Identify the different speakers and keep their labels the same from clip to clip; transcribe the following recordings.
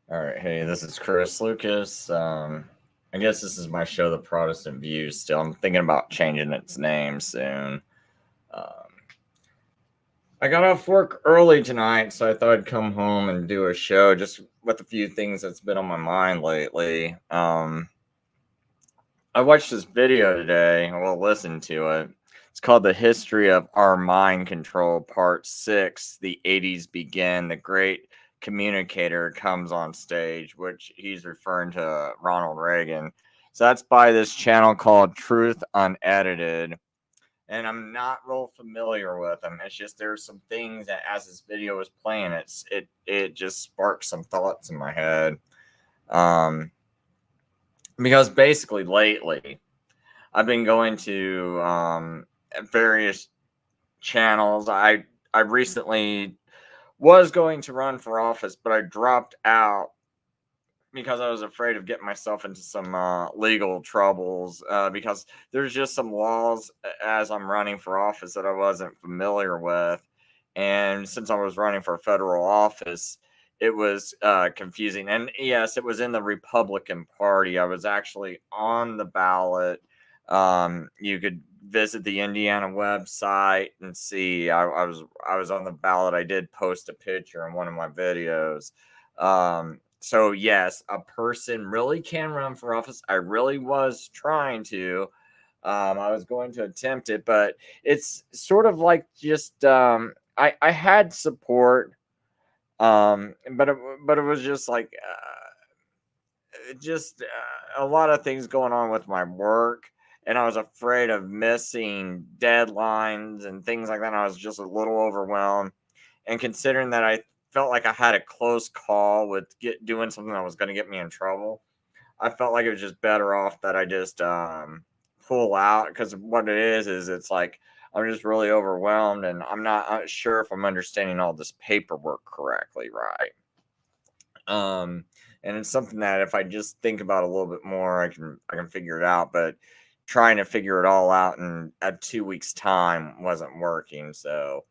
Speaker 1: All right, hey, this is Chris Lucas. I guess this is my show, The Protestant View. Still, I'm thinking about changing its name soon. Um, I got off work early tonight, so I thought I'd come home and do a show just with a few things that's been on my mind lately. I watched this video today. Well, listen to it. It's called "The History of Our Mind Control," Part 6. The 80s begin. The great communicator comes on stage, which he's referring to Ronald Reagan. So that's by this channel called Truth Unedited. And I'm not real familiar with them. It's just there's some things that as this video was playing, it just sparked some thoughts in my head. Um, because basically lately I've been going to various channels. I recently was going to run for office, but I dropped out because I was afraid of getting myself into some legal troubles. Because there's just some laws as I'm running for office that I wasn't familiar with, and since I was running for federal office, it was confusing. And yes, it was in the Republican Party. I was actually on the ballot. You could visit the Indiana website and see I was on the ballot. I did post a picture in one of my videos. So yes, a person really can run for office. I really was trying to. I was going to attempt it, but it's sort of like just I had support, but it was just like just a lot of things going on with my work, and I was afraid of missing deadlines and things like that. And I was just a little overwhelmed, and considering that I felt like I had a close call with doing something that was going to get me in trouble, I felt like it was just better off that I just pull out, because what it is it's like I'm just really overwhelmed, and I'm not sure if I'm understanding all this paperwork correctly, right? Um, and it's something that if I just think about a little bit more, I can figure it out. But trying to figure it all out in a 2 weeks time wasn't working. So,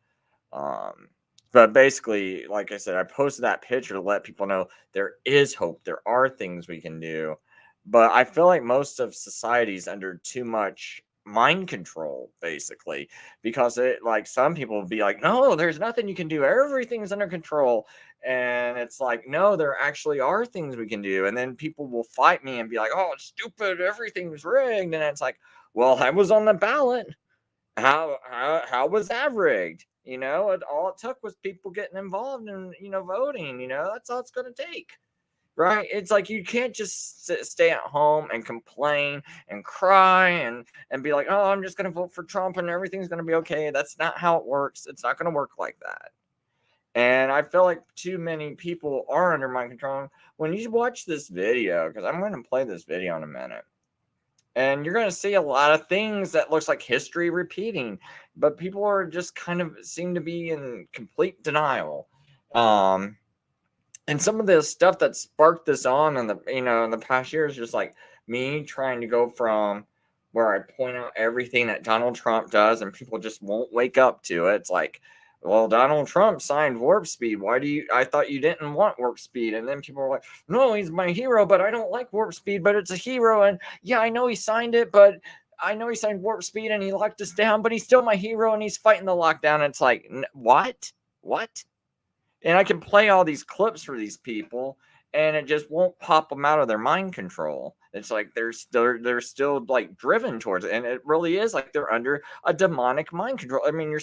Speaker 1: um, but basically, like I said, I posted that picture to let people know there is hope. There are things we can do. But I feel like most of society's under too much mind control, basically, because it like some people will be like, no, there's nothing you can do. Everything's under control. And it's like, no, there actually are things we can do. And then people will fight me and be like, oh, it's stupid. Everything's rigged. And it's like, well, I was on the ballot. How was that rigged? All it took was people getting involved and voting. That's all it's going to take, right? It's like you can't just stay at home and complain and cry and be like, oh, I'm just going to vote for Trump and everything's going to be okay. That's not how it works. It's not going to work like that. And I feel like too many people are under mind control. When you watch this video, because I'm going to play this video in a minute, and you're going to see a lot of things that looks like history repeating, but people are just kind of seem to be in complete denial. um and some of the stuff that sparked this on in the past years, just like me trying to go from where I point out everything that Donald Trump does and people just won't wake up to it. It's like, well, Donald Trump signed warp speed. Why do you? I thought you didn't want warp speed. And then people are like, no, he's my hero, but I don't like warp speed, but it's a hero. And yeah, I know he signed it, but I know he signed warp speed and he locked us down, but he's still my hero and he's fighting the lockdown. It's like, what? What? And I can play all these clips for these people, and it just won't pop them out of their mind control. It's like they're still like driven towards it, and it really is like they're under a demonic mind control. I mean,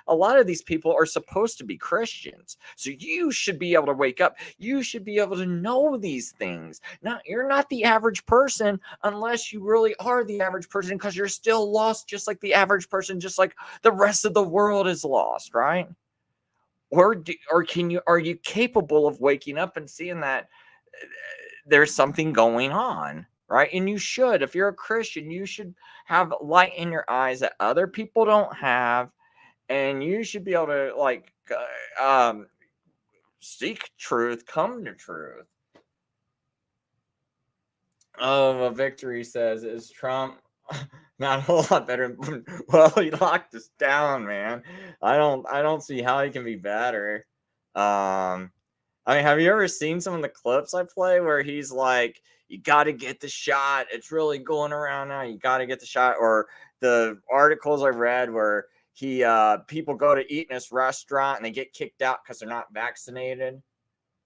Speaker 1: a lot of these people are supposed to be Christians, so you should be able to wake up. You should be able to know these things. Now, you're not the average person unless you really are the average person, because you're still lost, just like the average person, just like the rest of the world is lost, right? Are you capable of waking up and seeing that there's something going on, right? And you should, if you're a Christian, you should have light in your eyes that other people don't have, and you should be able to seek truth, come to truth. Oh, Victory says, is Trump not a whole lot better? Well, he locked us down, man. I don't see how he can be better. Um, I mean, have you ever seen some of the clips I play where he's like, you got to get the shot. It's really going around now. You got to get the shot. Or the articles I read where people go to eat in this restaurant and they get kicked out because they're not vaccinated.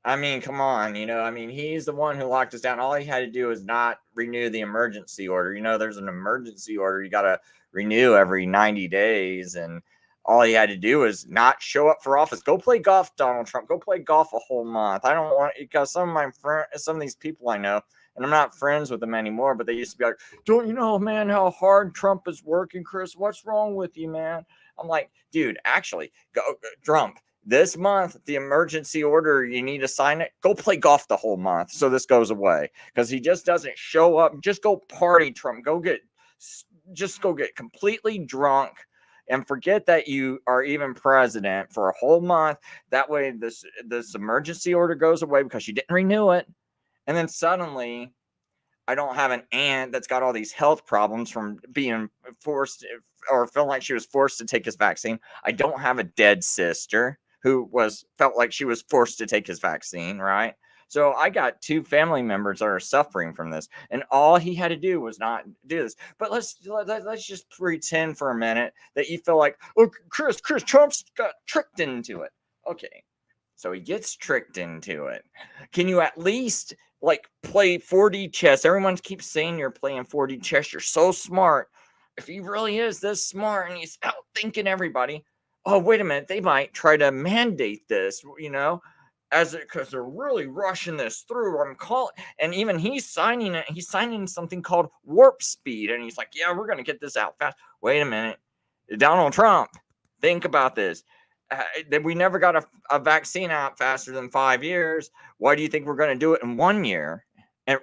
Speaker 1: I mean, come on, I mean, he's the one who locked us down. All he had to do is not renew the emergency order. There's an emergency order you got to renew every 90 days. And all he had to do is not show up for office. Go play golf, Donald Trump. Go play golf a whole month. I don't want, because some of my friends, some of these people I know, and I'm not friends with them anymore, but they used to be like, don't you know, man, how hard Trump is working, Chris? What's wrong with you, man? I'm like, dude, actually, go Trump. This month, the emergency order, you need to sign it. Go play golf the whole month so this goes away, because he just doesn't show up. Just go party, Trump. Just go get completely drunk and forget that you are even president for a whole month. That way, this emergency order goes away because you didn't renew it. And then suddenly, I don't have an aunt that's got all these health problems from being forced or feeling like she was forced to take his vaccine. I don't have a dead sister who felt like she was forced to take his vaccine, right? So I got two family members that are suffering from this, and all he had to do was not do this. But let's just pretend for a minute that you feel like, oh, Chris Trump's got tricked into it. Okay, so he gets tricked into it. Can you at least like play 4D chess? Everyone keeps saying you're playing 4D chess. You're so smart. If he really is this smart and he's out thinking everybody, oh, wait a minute, they might try to mandate this, because they're really rushing this through. I'm calling, and even he's signing it. He's signing something called warp speed, and he's like, yeah, we're going to get this out fast. Wait a minute, Donald Trump, think about this. We never got a vaccine out faster than 5 years. Why do you think we're going to do it in 1 year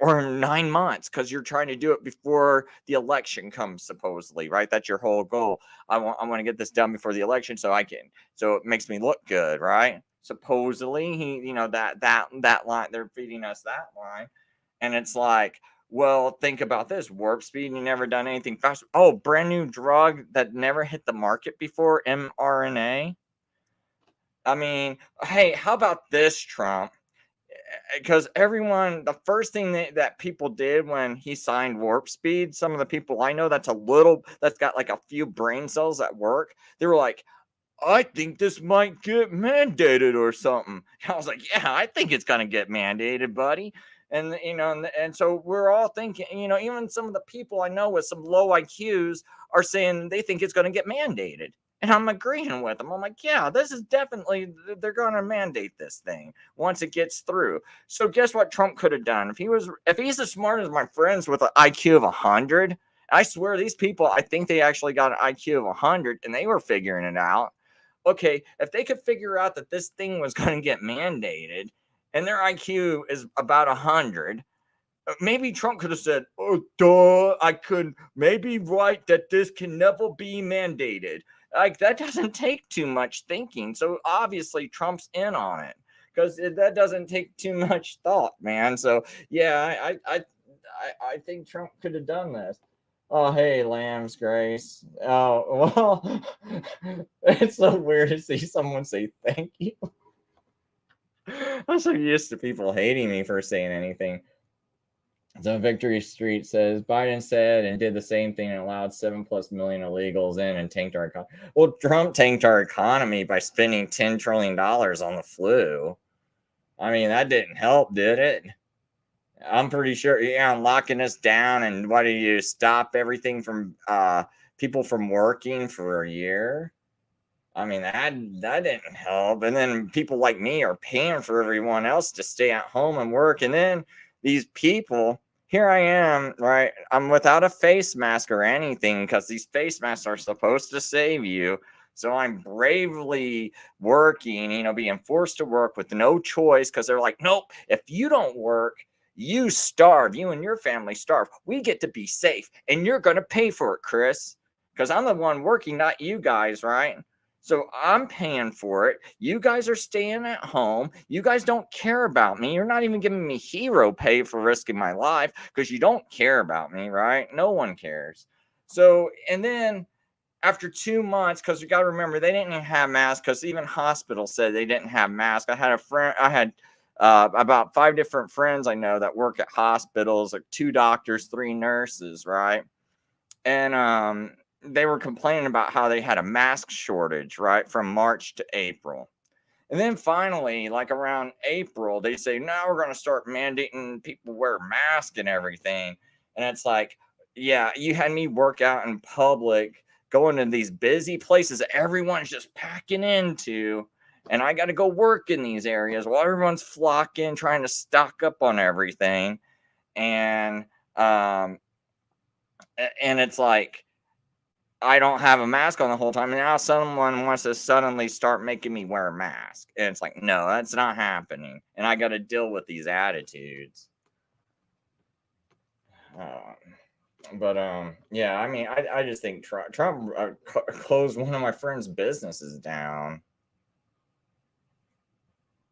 Speaker 1: or in 9 months? Because you're trying to do it before the election comes, supposedly, right? That's your whole goal. I want to get this done before the election so it makes me look good, right? Supposedly, that line, they're feeding us that line, and it's like, well, think about this: warp speed. You never done anything faster. Oh, brand new drug that never hit the market before, mRNA. I mean, hey, how about this, Trump? Because the first thing that people did when he signed warp speed, some of the people I know that's got like a few brain cells at work, they were like, I think this might get mandated or something. I was like, yeah, I think it's going to get mandated, buddy. And so we're all thinking, even some of the people I know with some low IQs are saying they think it's going to get mandated. And I'm agreeing with them. I'm like, yeah, this is definitely, they're going to mandate this thing once it gets through. So guess what Trump could have done? If he's as smart as my friends with an IQ of 100, I swear these people, I think they actually got an IQ of 100 and they were figuring it out. Okay, if they could figure out that this thing was going to get mandated and their IQ is about 100, maybe Trump could have said, oh, duh, I could maybe write that this can never be mandated. Like, that doesn't take too much thinking. So obviously Trump's in on it because that doesn't take too much thought, man. So yeah, I think Trump could have done this. Oh, hey, Lamb's Grace. Oh, well, it's so weird to see someone say thank you. I'm so used to people hating me for saying anything. So Victory Street says Biden said and did the same thing and allowed 7+ million illegals in and tanked our economy. Well, Trump tanked our economy by spending $10 trillion on the flu. I mean, that didn't help, did it? I'm pretty sure, yeah, locking us down. And what do you stop everything from people from working for a year? I mean, that didn't help. And then people like me are paying for everyone else to stay at home and work. And then these people, here I am, right? I'm without a face mask or anything because these face masks are supposed to save you. So I'm bravely working, being forced to work with no choice because they're like, nope, if you don't work, you starve. You and your family starve. We get to be safe and you're going to pay for it, Chris, because I'm the one working, not you guys, right? So I'm paying for it. You guys are staying at home. You guys don't care about me. You're not even giving me hero pay for risking my life because you don't care about me, right? No one cares. So, and then after 2 months, because you got to remember, they didn't even have masks because even hospitals said they didn't have masks. I had about 5 different friends I know that work at hospitals, like 2 doctors, 3 nurses, right? And they were complaining about how they had a mask shortage, right, from March to April. And then finally, like around April, they say, now we're going to start mandating people wear masks and everything. And it's like, yeah, you had me work out in public, going to these busy places that everyone's just packing into. And I got to go work in these areas while everyone's flocking, trying to stock up on everything. And, um, and it's like, I don't have a mask on the whole time, and now someone wants to suddenly start making me wear a mask. And it's like, no, that's not happening. And I got to deal with these attitudes. Yeah, I mean, I just think Trump closed one of my friends' businesses down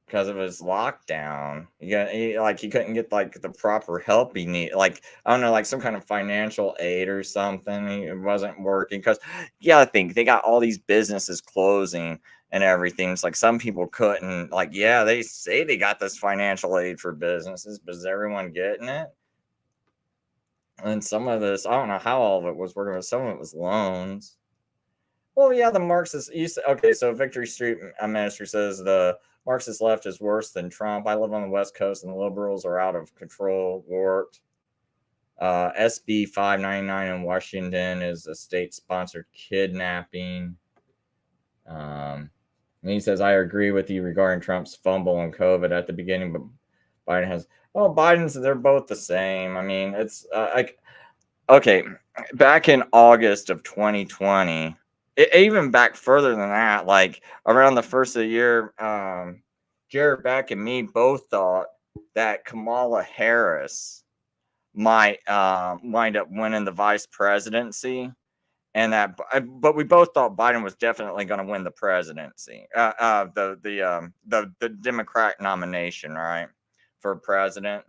Speaker 1: because of his lockdown. He couldn't get like the proper help he needed. Like, I don't know, like some kind of financial aid or something. It wasn't working because, yeah, I think they got all these businesses closing and everything. It's like some people couldn't. Like, yeah, they say they got this financial aid for businesses, but is everyone getting it? And some of this, I don't know how all of it was working, but some of it was loans. Well, yeah, the Marxist. Okay, so Victory Street Ministry says the Marxist left is worse than Trump. I live on the West Coast, and the liberals are out of control, warped. SB 599 in Washington is a state-sponsored kidnapping. And he says, I agree with you regarding Trump's fumble on COVID at the beginning, but Biden has. Oh, Biden's. They're both the same. I mean, it's like okay. Back in August of 2020. Even back further than that, like around the first of the year, Jared Beck and me both thought that Kamala Harris might wind up winning the vice presidency, and but we both thought Biden was definitely going to win the presidency, the Democrat nomination, right, for president,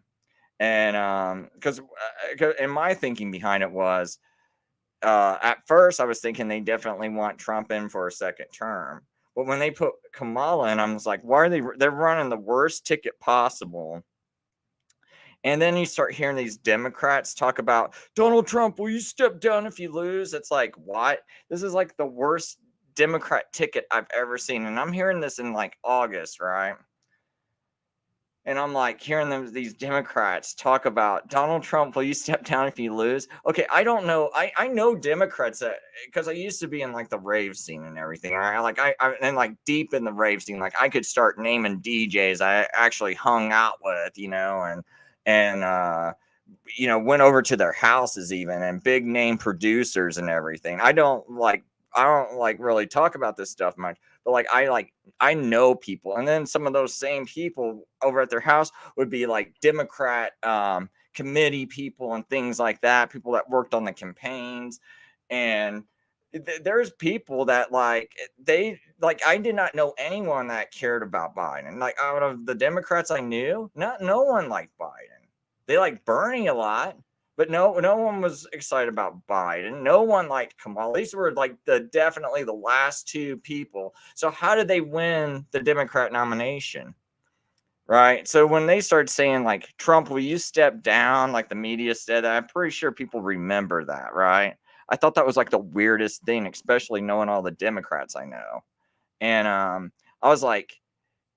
Speaker 1: and because in my thinking behind it was at first, I was thinking they definitely want Trump in for a second term. But when they put Kamala in, I was like, why are they? They're running the worst ticket possible. And then you start hearing these Democrats talk about Donald Trump. Will you step down if you lose? It's like, what? This is like the worst Democrat ticket I've ever seen. And I'm hearing this in like August, right? And I'm like hearing these Democrats talk about Donald Trump. Will you step down if you lose? Okay, I don't know. I know Democrats because I used to be in like the rave scene and everything. Right? Like I and like deep in the rave scene, like I could start naming DJs I actually hung out with, and went over to their houses even, and big name producers and everything. I don't really talk about this stuff much, but I know people, and then some of those same people over at their house would be like Democrat committee people and things like that, people that worked on the campaigns, and there's people that I did not know anyone that cared about Biden. Like out of the Democrats I knew, no one liked Biden. They like Bernie a lot, but no one was excited about Biden. No one liked Kamala. These were like definitely the last 2 people. So how did they win the Democrat nomination? Right. So when they started saying like, Trump, will you step down? Like the media said that, I'm pretty sure people remember that, right? I thought that was like the weirdest thing, especially knowing all the Democrats I know. And I was like,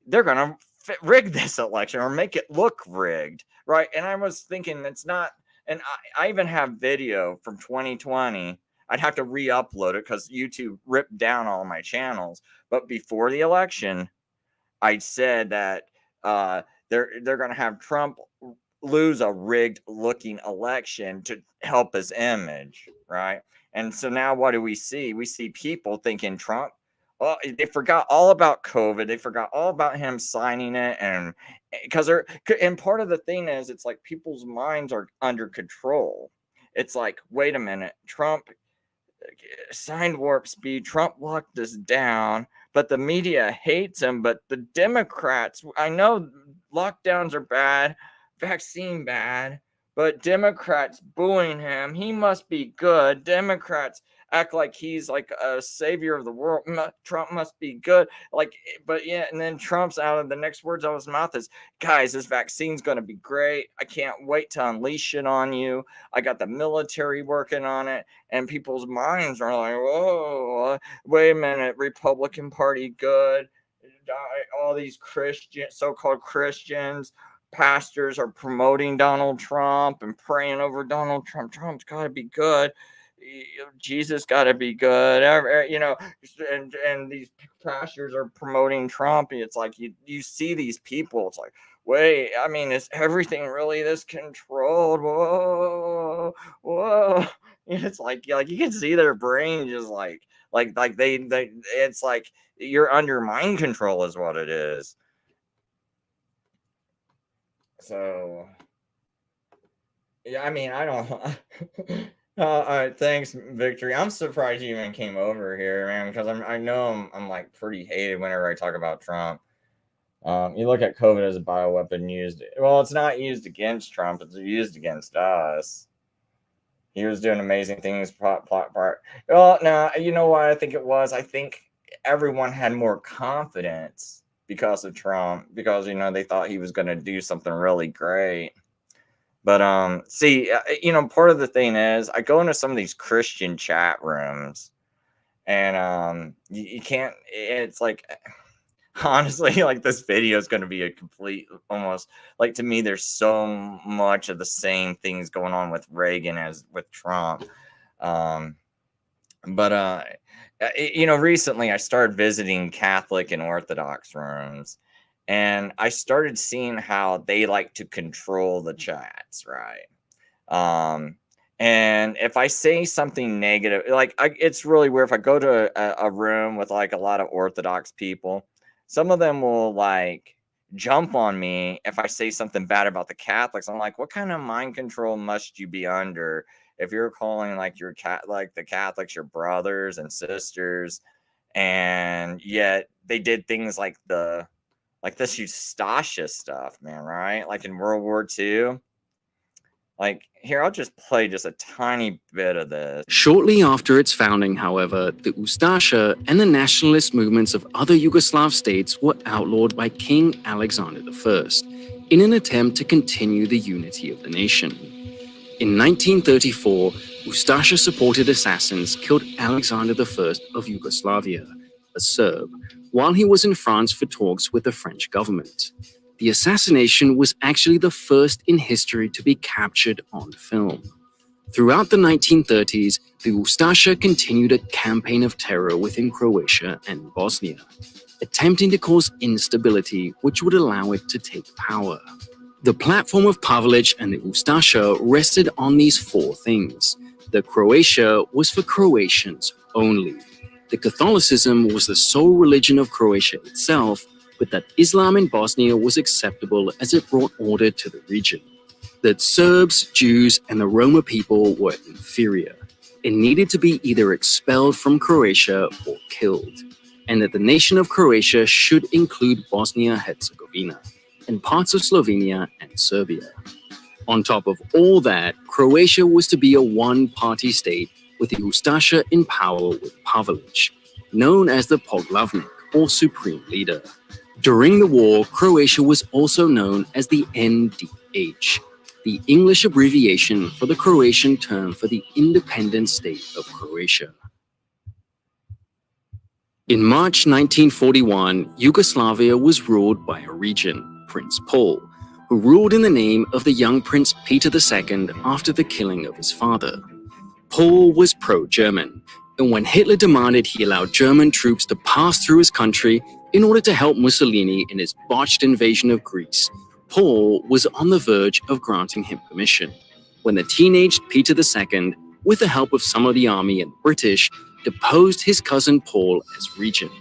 Speaker 1: they're going to rig this election or make it look rigged, right? And I was thinking it's not. And I even have video from 2020. I'd have to re-upload it because YouTube ripped down all my channels. But before the election, I said that they're going to have Trump lose a rigged looking election to help his image, right? And so now what do we see? We see people thinking Trump. Well, they forgot all about COVID. They forgot all about him signing it, and and part of the thing is, it's like people's minds are under control. It's like, wait a minute, Trump signed warp speed. Trump locked this down, but the media hates him. But the Democrats, I know lockdowns are bad, vaccine bad, but Democrats booing him. He must be good. Democrats act like he's like a savior of the world. Trump must be good. Like, but yeah, and then Trump's out of the next words out of his mouth is, guys, this vaccine's going to be great. I can't wait to unleash it on you. I got the military working on it. And people's minds are like, whoa, wait a minute, Republican Party good. All these so-called Christians, pastors are promoting Donald Trump and praying over Donald Trump. Trump's got to be good. Jesus got to be good. And these pastors are promoting Trump. It's like you see these people. It's like, wait, I mean, is everything really this controlled? Whoa, whoa. It's like you can see their brain just like they it's like you're under mind control is what it is. So yeah, I mean, I don't. All right, thanks, Victory. I'm surprised you even came over here, man, because I know I'm like pretty hated whenever I talk about Trump. You look at COVID as a bioweapon used. Well, it's not used against Trump; it's used against us. He was doing amazing things. Well, no, you know what I think it was? I think everyone had more confidence because of Trump, because they thought he was going to do something really great. But see, part of the thing is I go into some of these Christian chat rooms, and you can't. It's like, honestly, like this video is going to be a complete, almost like, to me, there's so much of the same things going on with Reagan as with Trump. Recently I started visiting Catholic and Orthodox rooms, and I started seeing how they like to control the chats, right? And if I say something negative, it's really weird. If I go to a room with like a lot of Orthodox people, some of them will like jump on me if I say something bad about the Catholics. I'm like, what kind of mind control must you be under if you're calling like the Catholics your brothers and sisters, and yet they did things like this ustasha stuff, man, right? Like in World War II. Like, here, I'll just play just a tiny bit of this.
Speaker 2: Shortly after its founding, however, the ustasha and the nationalist movements of other Yugoslav states were outlawed by King Alexander I in an attempt to continue the unity of the nation. In 1934, ustasha-supported assassins killed Alexander I of Yugoslavia, a Serb, while he was in France for talks with the French government. The assassination was actually the first in history to be captured on film. Throughout the 1930s, the ustasha continued a campaign of terror within Croatia and Bosnia, attempting to cause instability which would allow it to take power. The platform of Pavelić and the ustasha rested on these four things. The Croatia was for Croatians only. The Catholicism was the sole religion of Croatia itself, but that Islam in Bosnia was acceptable as it brought order to the region. That Serbs, Jews, and the Roma people were inferior and needed to be either expelled from Croatia or killed, and that the nation of Croatia should include Bosnia-Herzegovina and parts of Slovenia and Serbia. On top of all that, Croatia was to be a one-party state with the ustasha in power with Pavelić, known as the Poglavnik, or supreme leader. During the war, Croatia was also known as the NDH, the English abbreviation for the Croatian term for the independent state of Croatia. In March 1941, Yugoslavia was ruled by a regent, Prince Paul, who ruled in the name of the young Prince Peter II after the killing of his father. Paul was pro-German, and when Hitler demanded he allow German troops to pass through his country in order to help Mussolini in his botched invasion of Greece, Paul was on the verge of granting him permission, when the teenaged Peter II, with the help of some of the army and British, deposed his cousin Paul as regent,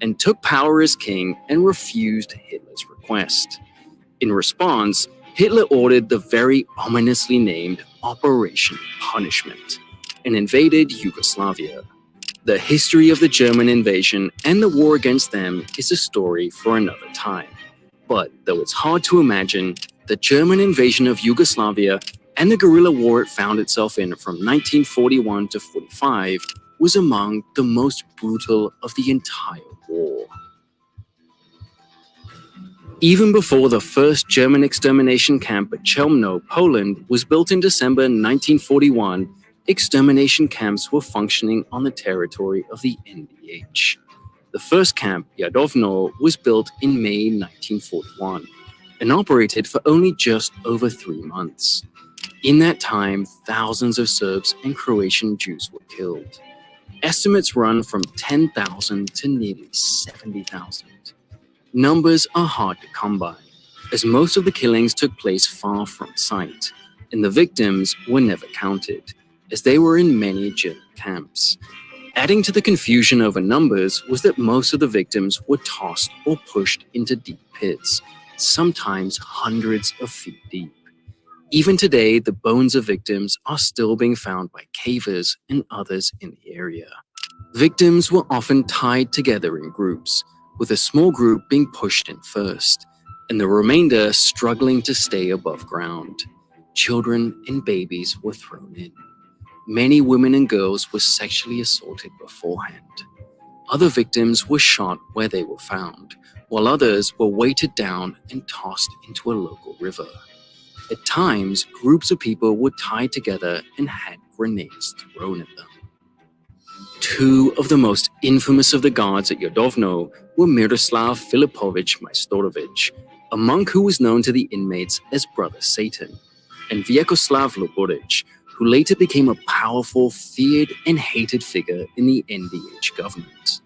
Speaker 2: and took power as king and refused Hitler's request. In response, Hitler ordered the very ominously named Operation Punishment and invaded Yugoslavia. The history of the German invasion and the war against them is a story for another time. But though it's hard to imagine, the German invasion of Yugoslavia and the guerrilla war it found itself in from 1941 to 45 was among the most brutal of the entire war. Even before the first German extermination camp at Chelmno, Poland, was built in December 1941, extermination camps were functioning on the territory of the NDH. The first camp, Jadowno, was built in May 1941 and operated for only just over 3 months. In that time, thousands of Serbs and Croatian Jews were killed. Estimates run from 10,000 to nearly 70,000. Numbers are hard to come by, as most of the killings took place far from sight, and the victims were never counted, as they were in many German camps. Adding to the confusion over numbers was that most of the victims were tossed or pushed into deep pits, sometimes hundreds of feet deep. Even today, the bones of victims are still being found by cavers and others in the area. Victims were often tied together in groups, with a small group being pushed in first, and the remainder struggling to stay above ground. Children and babies were thrown in. Many women and girls were sexually assaulted beforehand. Other victims were shot where they were found, while others were weighted down and tossed into a local river. At times, groups of people were tied together and had grenades thrown at them. Two of the most infamous of the guards at Jadowno were Miroslav Filipovich Majstorovic, a monk who was known to the inmates as Brother Satan, and Vyacheslav Loboric, who later became a powerful, feared, and hated figure in the NDH government.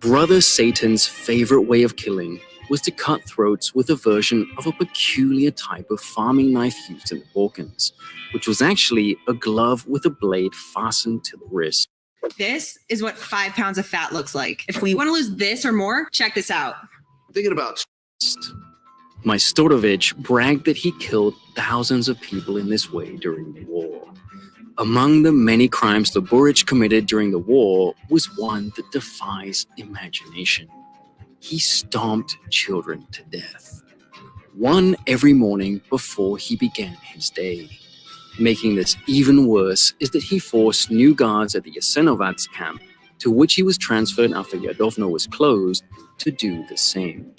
Speaker 2: Brother Satan's favorite way of killing was to cut throats with a version of a peculiar type of farming knife used in the Balkans, which was actually a glove with a blade fastened to the wrist.
Speaker 3: This is what 5 pounds of fat looks like. If we want to lose this or more, check this out.
Speaker 4: Thinking about
Speaker 2: Majstorovic bragged that he killed thousands of people in this way during the war. Among the many crimes Loboric committed during the war was one that defies imagination. He stomped children to death, one every morning before he began his day. Making this even worse is that he forced new guards at the Jasenovac camp, to which he was transferred after Jadowno was closed, to do the same.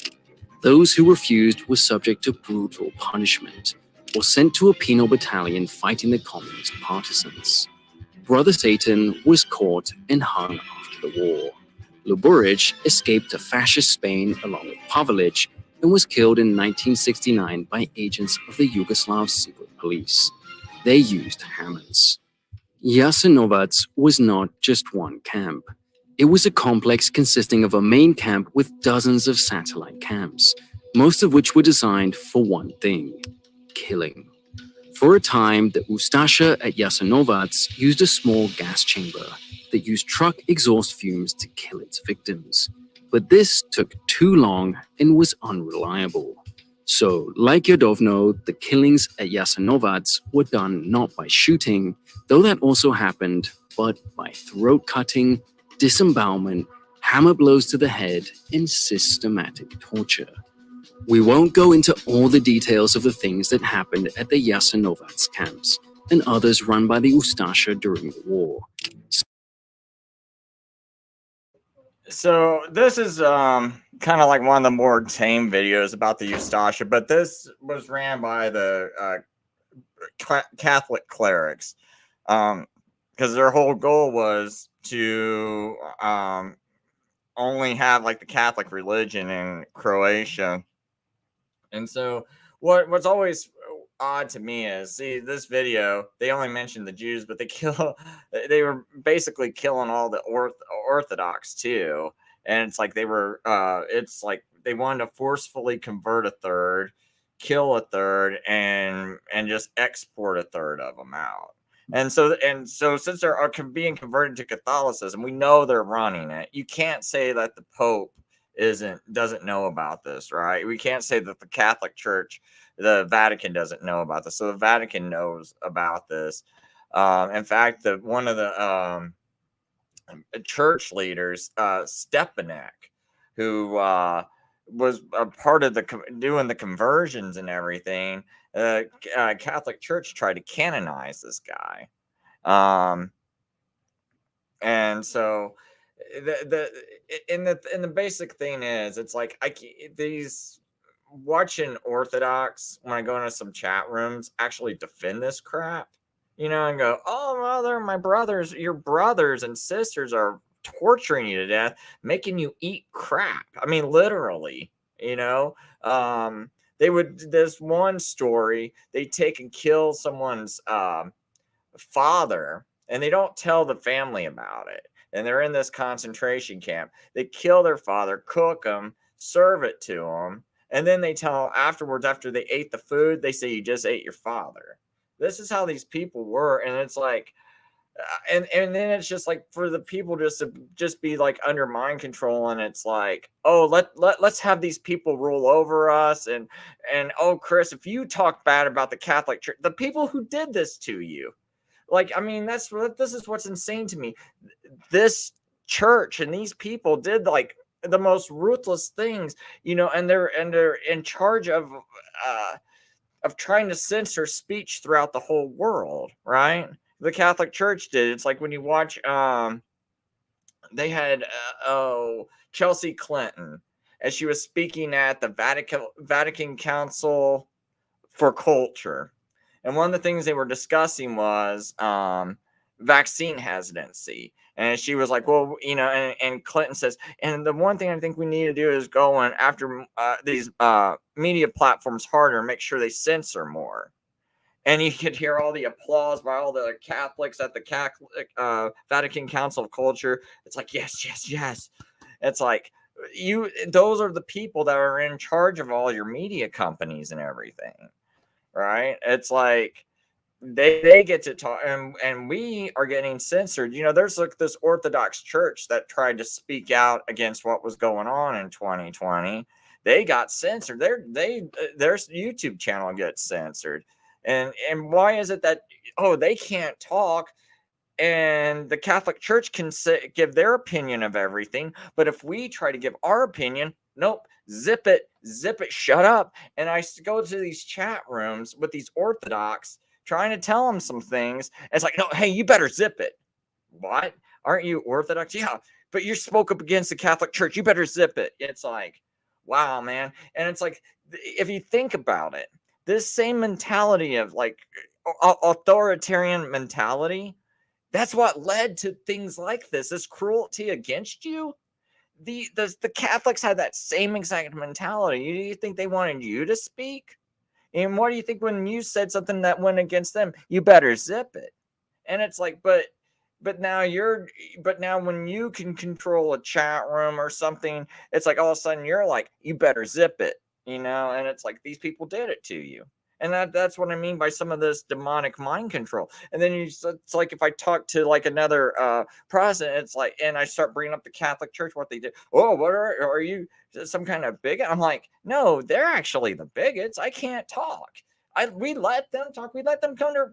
Speaker 2: Those who refused were subject to brutal punishment, or sent to a penal battalion fighting the communist partisans. Brother Satan was caught and hung after the war. Loboric escaped to fascist Spain along with Pavelic and was killed in 1969 by agents of the Yugoslav secret police. They used hammers. Jasenovac was not just one camp. It was a complex consisting of a main camp with dozens of satellite camps, most of which were designed for one thing: killing. For a time, the ustasha at Jasenovac used a small gas chamber that used truck exhaust fumes to kill its victims. But this took too long and was unreliable. So, like Jadowno, the killings at Jasenovac were done not by shooting, though that also happened, but by throat cutting, disembowelment, hammer blows to the head, and systematic torture. We won't go into all the details of the things that happened at the Jasenovac camps and others run by the ustasha during the war.
Speaker 1: So this is kind of like one of the more tame videos about the ustasha, but this was ran by the Catholic clerics, because their whole goal was to only have like the Catholic religion in Croatia. And so what's always odd to me is, see, this video, they only mentioned the Jews, but they were basically killing all the orthodox too. And it's like they were it's like they wanted to forcefully convert a third, kill a third, and just export a third of them out. And so since they're being converted to Catholicism, we know they're running it. You can't say that the Pope doesn't know about this, right? We can't say that the Catholic Church, the Vatican, doesn't know about this. So the Vatican knows about this. In fact, one of the church leaders, Stepanek, who was a part of doing the conversions and everything, Catholic Church tried to canonize this guy. And so the basic thing is, it's like these watching orthodox, when I go into some chat rooms, actually defend this crap, and go, oh well, they're my brothers, your brothers and sisters are torturing you to death, making you eat crap. I mean, literally. you know they would, this one story, they take and kill someone's father, and they don't tell the family about it, and they're in this concentration camp. They kill their father, cook him, serve it to them, and then they tell afterwards, after they ate the food, they say, you just ate your father. This is how these people were. And it's like, and then it's just like, for the people just to just be like under mind control, and it's like, oh, let's have these people rule over us. And oh, Chris, if you talk bad about the Catholic Church, the people who did this to you, like, I mean, this is what's insane to me. This church and these people did like the most ruthless things, and they're in charge of trying to censor speech throughout the whole world, right? The Catholic Church did. It's like when you watch, they had Chelsea Clinton, as she was speaking at the Vatican Council for Culture. And one of the things they were discussing was vaccine hesitancy. And she was like, well, and Clinton says, and the one thing I think we need to do is go on after these media platforms harder, make sure they censor more. And you could hear all the applause by all the Catholics at the Catholic Vatican Council of Culture. It's like, yes, yes, yes. It's like, those are the people that are in charge of all your media companies and everything. Right? It's like they get to talk, and we are getting censored. There's like this Orthodox church that tried to speak out against what was going on in 2020. They got censored. Their YouTube channel gets censored. And why is it that, they can't talk, and the Catholic Church can give their opinion of everything, but if we try to give our opinion, nope, zip it, shut up. And I go to these chat rooms with these Orthodox, trying to tell them some things. And it's like, no, hey, you better zip it. What? Aren't you Orthodox? Yeah, but you spoke up against the Catholic Church. You better zip it. It's like, wow, man. And it's like, if you think about it, this same mentality of like authoritarian mentality, that's what led to things like this cruelty against you. The Catholics had that same exact mentality. You think they wanted you to speak? And what do you think when you said something that went against them? You better zip it. And it's like, but now when you can control a chat room or something, it's like all of a sudden you're like, you better zip it, and it's like these people did it to you. And that's what I mean by some of this demonic mind control. And then it's like, if I talk to like another Protestant, it's like, and I start bringing up the Catholic Church, what they did. Oh, what are you, some kind of bigot? I'm like, no, they're actually the bigots. I can't talk. We let them talk. We let them come to.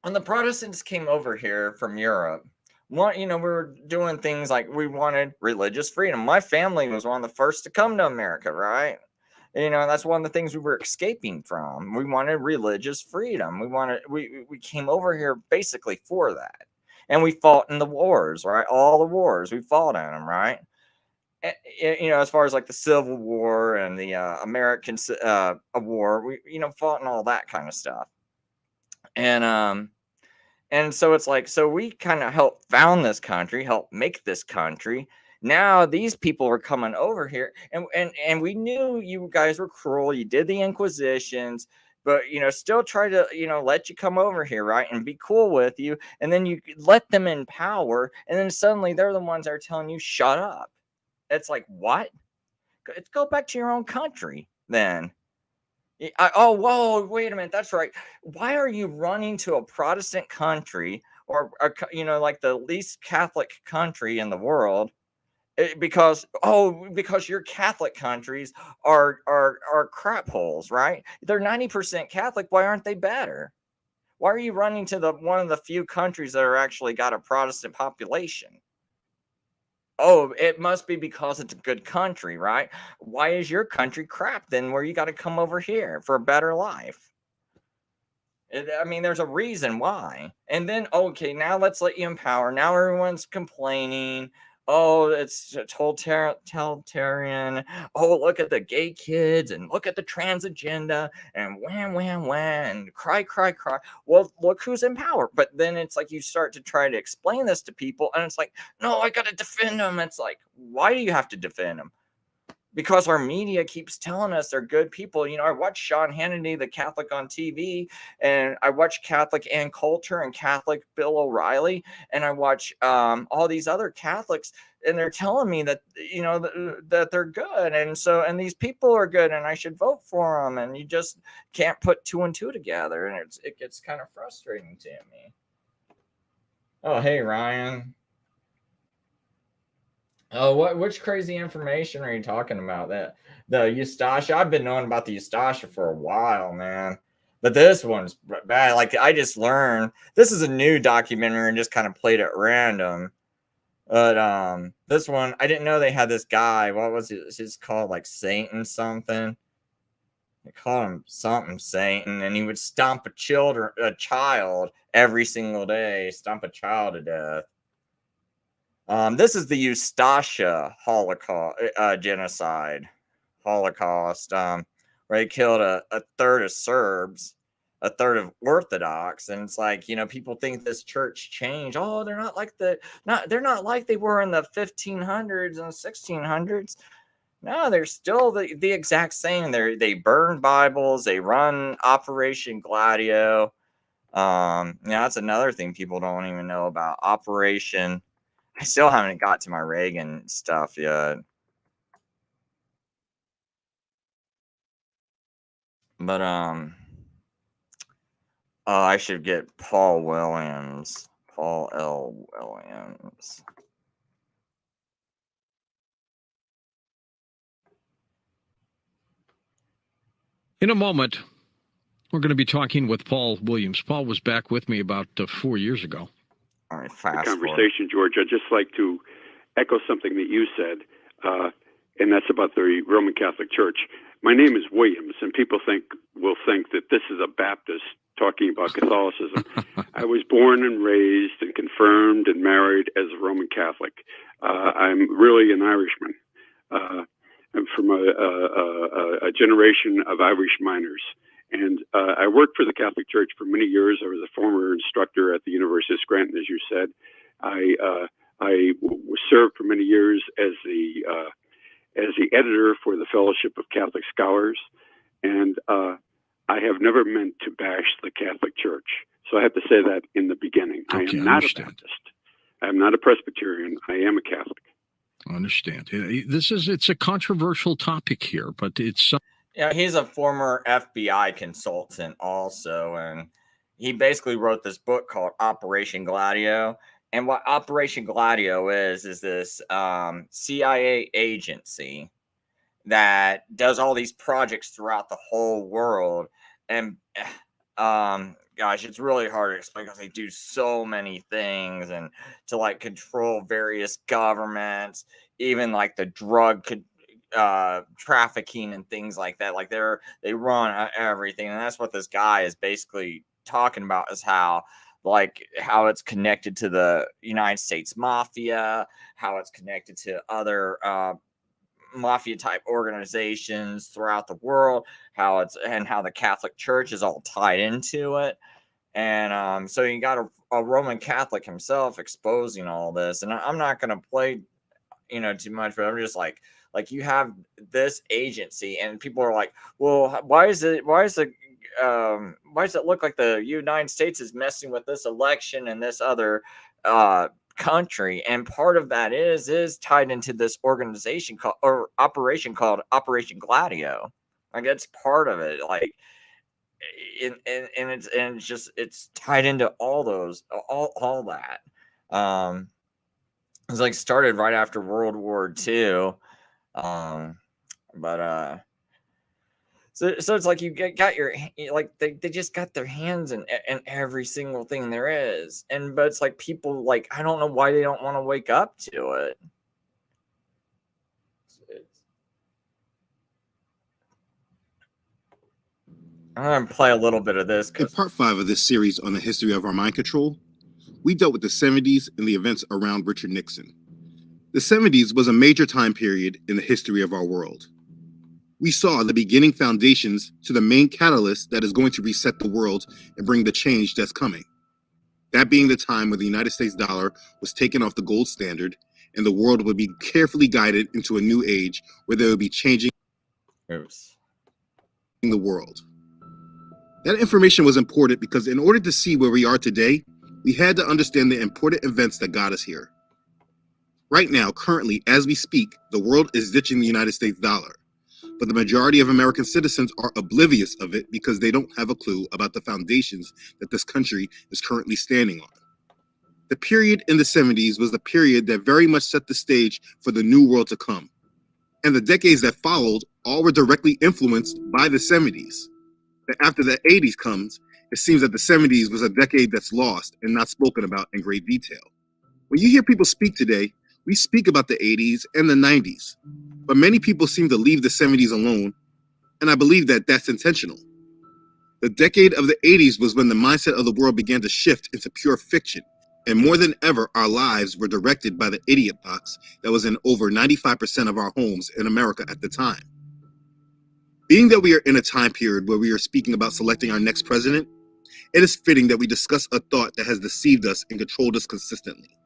Speaker 1: When the Protestants came over here from Europe, we were doing things like we wanted religious freedom. My family was one of the first to come to America, right? That's one of the things we were escaping from. We wanted religious freedom. We came over here basically for that. And we fought in the wars, right? All the wars, we fought in them, right? As far as like the Civil War and the American War, we, fought in all that kind of stuff. And so it's like, so we kind of helped found this country, helped make this country. Now these people are coming over here, and we knew you guys were cruel. You did the inquisitions, but still try to let you come over here, right, and be cool with you, and then you let them in power, and then suddenly they're the ones that are telling you shut up. It's like, what? Let's go back to your own country then. Oh, whoa, wait a minute. That's right. Why are you running to a Protestant country, or like the least Catholic country in the world? Because your Catholic countries are crap holes, right? They're 90% Catholic. Why aren't they better? Why are you running to one of the few countries that are actually got a Protestant population? Oh, it must be because it's a good country, right? Why is your country crap then, where you got to come over here for a better life? I mean, there's a reason why. And then, okay, now let's let you in power. Now everyone's complaining. Oh, it's totalitarian. Oh, look at the gay kids and look at the trans agenda and wham, wham, wham, and cry, cry, cry. Well, look who's in power. But then it's like you start to try to explain this to people, and it's like, no, I got to defend them. It's like, why do you have to defend them? Because our media keeps telling us they're good people. You know, I watch Sean Hannity, the Catholic on TV, and I watch Catholic Ann Coulter and Catholic Bill O'Reilly, and I watch all these other Catholics, and they're telling me that, you know, that they're good, and so, and these people are good, and I should vote for them, and you just can't put two and two together, and it gets kind of frustrating to me. Oh, hey, Ryan. Oh, which crazy information are you talking about? That the ustasha? I've been knowing about the ustasha for a while, man. But this one's bad. Like, I just learned this is a new documentary and just kind of played at random. But this one, I didn't know they had this guy. What was it? It's called like Satan something. They call him something Satan, and he would stomp a child every single day, stomp a child to death. This is the Ustasha Holocaust genocide, Holocaust, where they killed a third of Serbs, a third of Orthodox, and it's like, you know, people think this church changed. Oh, they're not like they're not like they were in the 1500s and 1600s. No, they're still the exact same. They burn Bibles, they run Operation Gladio. Yeah, that's another thing people don't even know about Operation. I still haven't got to my Reagan stuff yet. But I should get Paul Williams. Paul L. Williams.
Speaker 4: In a moment, we're going to be talking with Paul Williams. Paul was back with me about 4 years ago.
Speaker 1: All right,
Speaker 5: the conversation, George. I'd just like to echo something that you said, and that's about the Roman Catholic Church. My name is Williams, and people will think that this is a Baptist talking about Catholicism. I was born and raised and confirmed and married as a Roman Catholic. I'm really an Irishman. I'm from a generation of Irish miners. And I worked for the Catholic Church for many years. I was a former instructor at the University of Scranton, as you said. I served for many years as the editor for the Fellowship of Catholic Scholars, and I have never meant to bash the Catholic Church. So I have to say that in the beginning.
Speaker 4: Okay,
Speaker 5: I am not a Baptist. I am not a Presbyterian. I am a Catholic.
Speaker 4: I understand. It's a controversial topic here, but it's.
Speaker 1: Yeah, he's a former FBI consultant also, and he basically wrote this book called Operation Gladio. And what Operation Gladio is this CIA agency that does all these projects throughout the whole world. And gosh, it's really hard to explain because they do so many things, and to like control various governments, even like the drug trafficking and things like that. Like they run everything, and that's what this guy is basically talking about, is how it's connected to the United States mafia, how it's connected to other mafia type organizations throughout the world, how the Catholic Church is all tied into it. And so you got a Roman Catholic himself exposing all this. And I'm not going to play too much, but I'm just like you have this agency, and people are like, well, why does it look like the United States is messing with this election and this other country? And part of that is tied into this organization called Operation Gladio. Like, it's part of it. Like, and it's tied into all that. It's like started right after World War II. So it's like you got your, like, they just got their hands in every single thing there is. But it's like people, like, I don't know why they don't want to wake up to it. I'm going to play a little bit of this.
Speaker 6: In part 5 of this series on the history of our mind control, we dealt with the 70s and the events around Richard Nixon. The 70s was a major time period in the history of our world. We saw the beginning foundations to the main catalyst that is going to reset the world and bring the change that's coming. That being the time when the United States dollar was taken off the gold standard and the world would be carefully guided into a new age where there would be changing the world. That information was important because in order to see where we are today, we had to understand the important events that got us here. Right now, currently, as we speak, the world is ditching the United States dollar, but the majority of American citizens are oblivious of it because they don't have a clue about the foundations that this country is currently standing on. The period in the 70s was the period that very much set the stage for the new world to come. And the decades that followed all were directly influenced by the 70s. That after the 80s comes, it seems that the 70s was a decade that's lost and not spoken about in great detail. When you hear people speak today, we speak about the 80s and the 90s, but many people seem to leave the 70s alone, and I believe that that's intentional. The decade of the 80s was when the mindset of the world began to shift into pure fiction, and more than ever, our lives were directed by the idiot box that was in over 95% of our homes in America at the time. Being that we are in a time period where we are speaking about selecting our next president, it is fitting that we discuss a thought that has deceived us and controlled us consistently.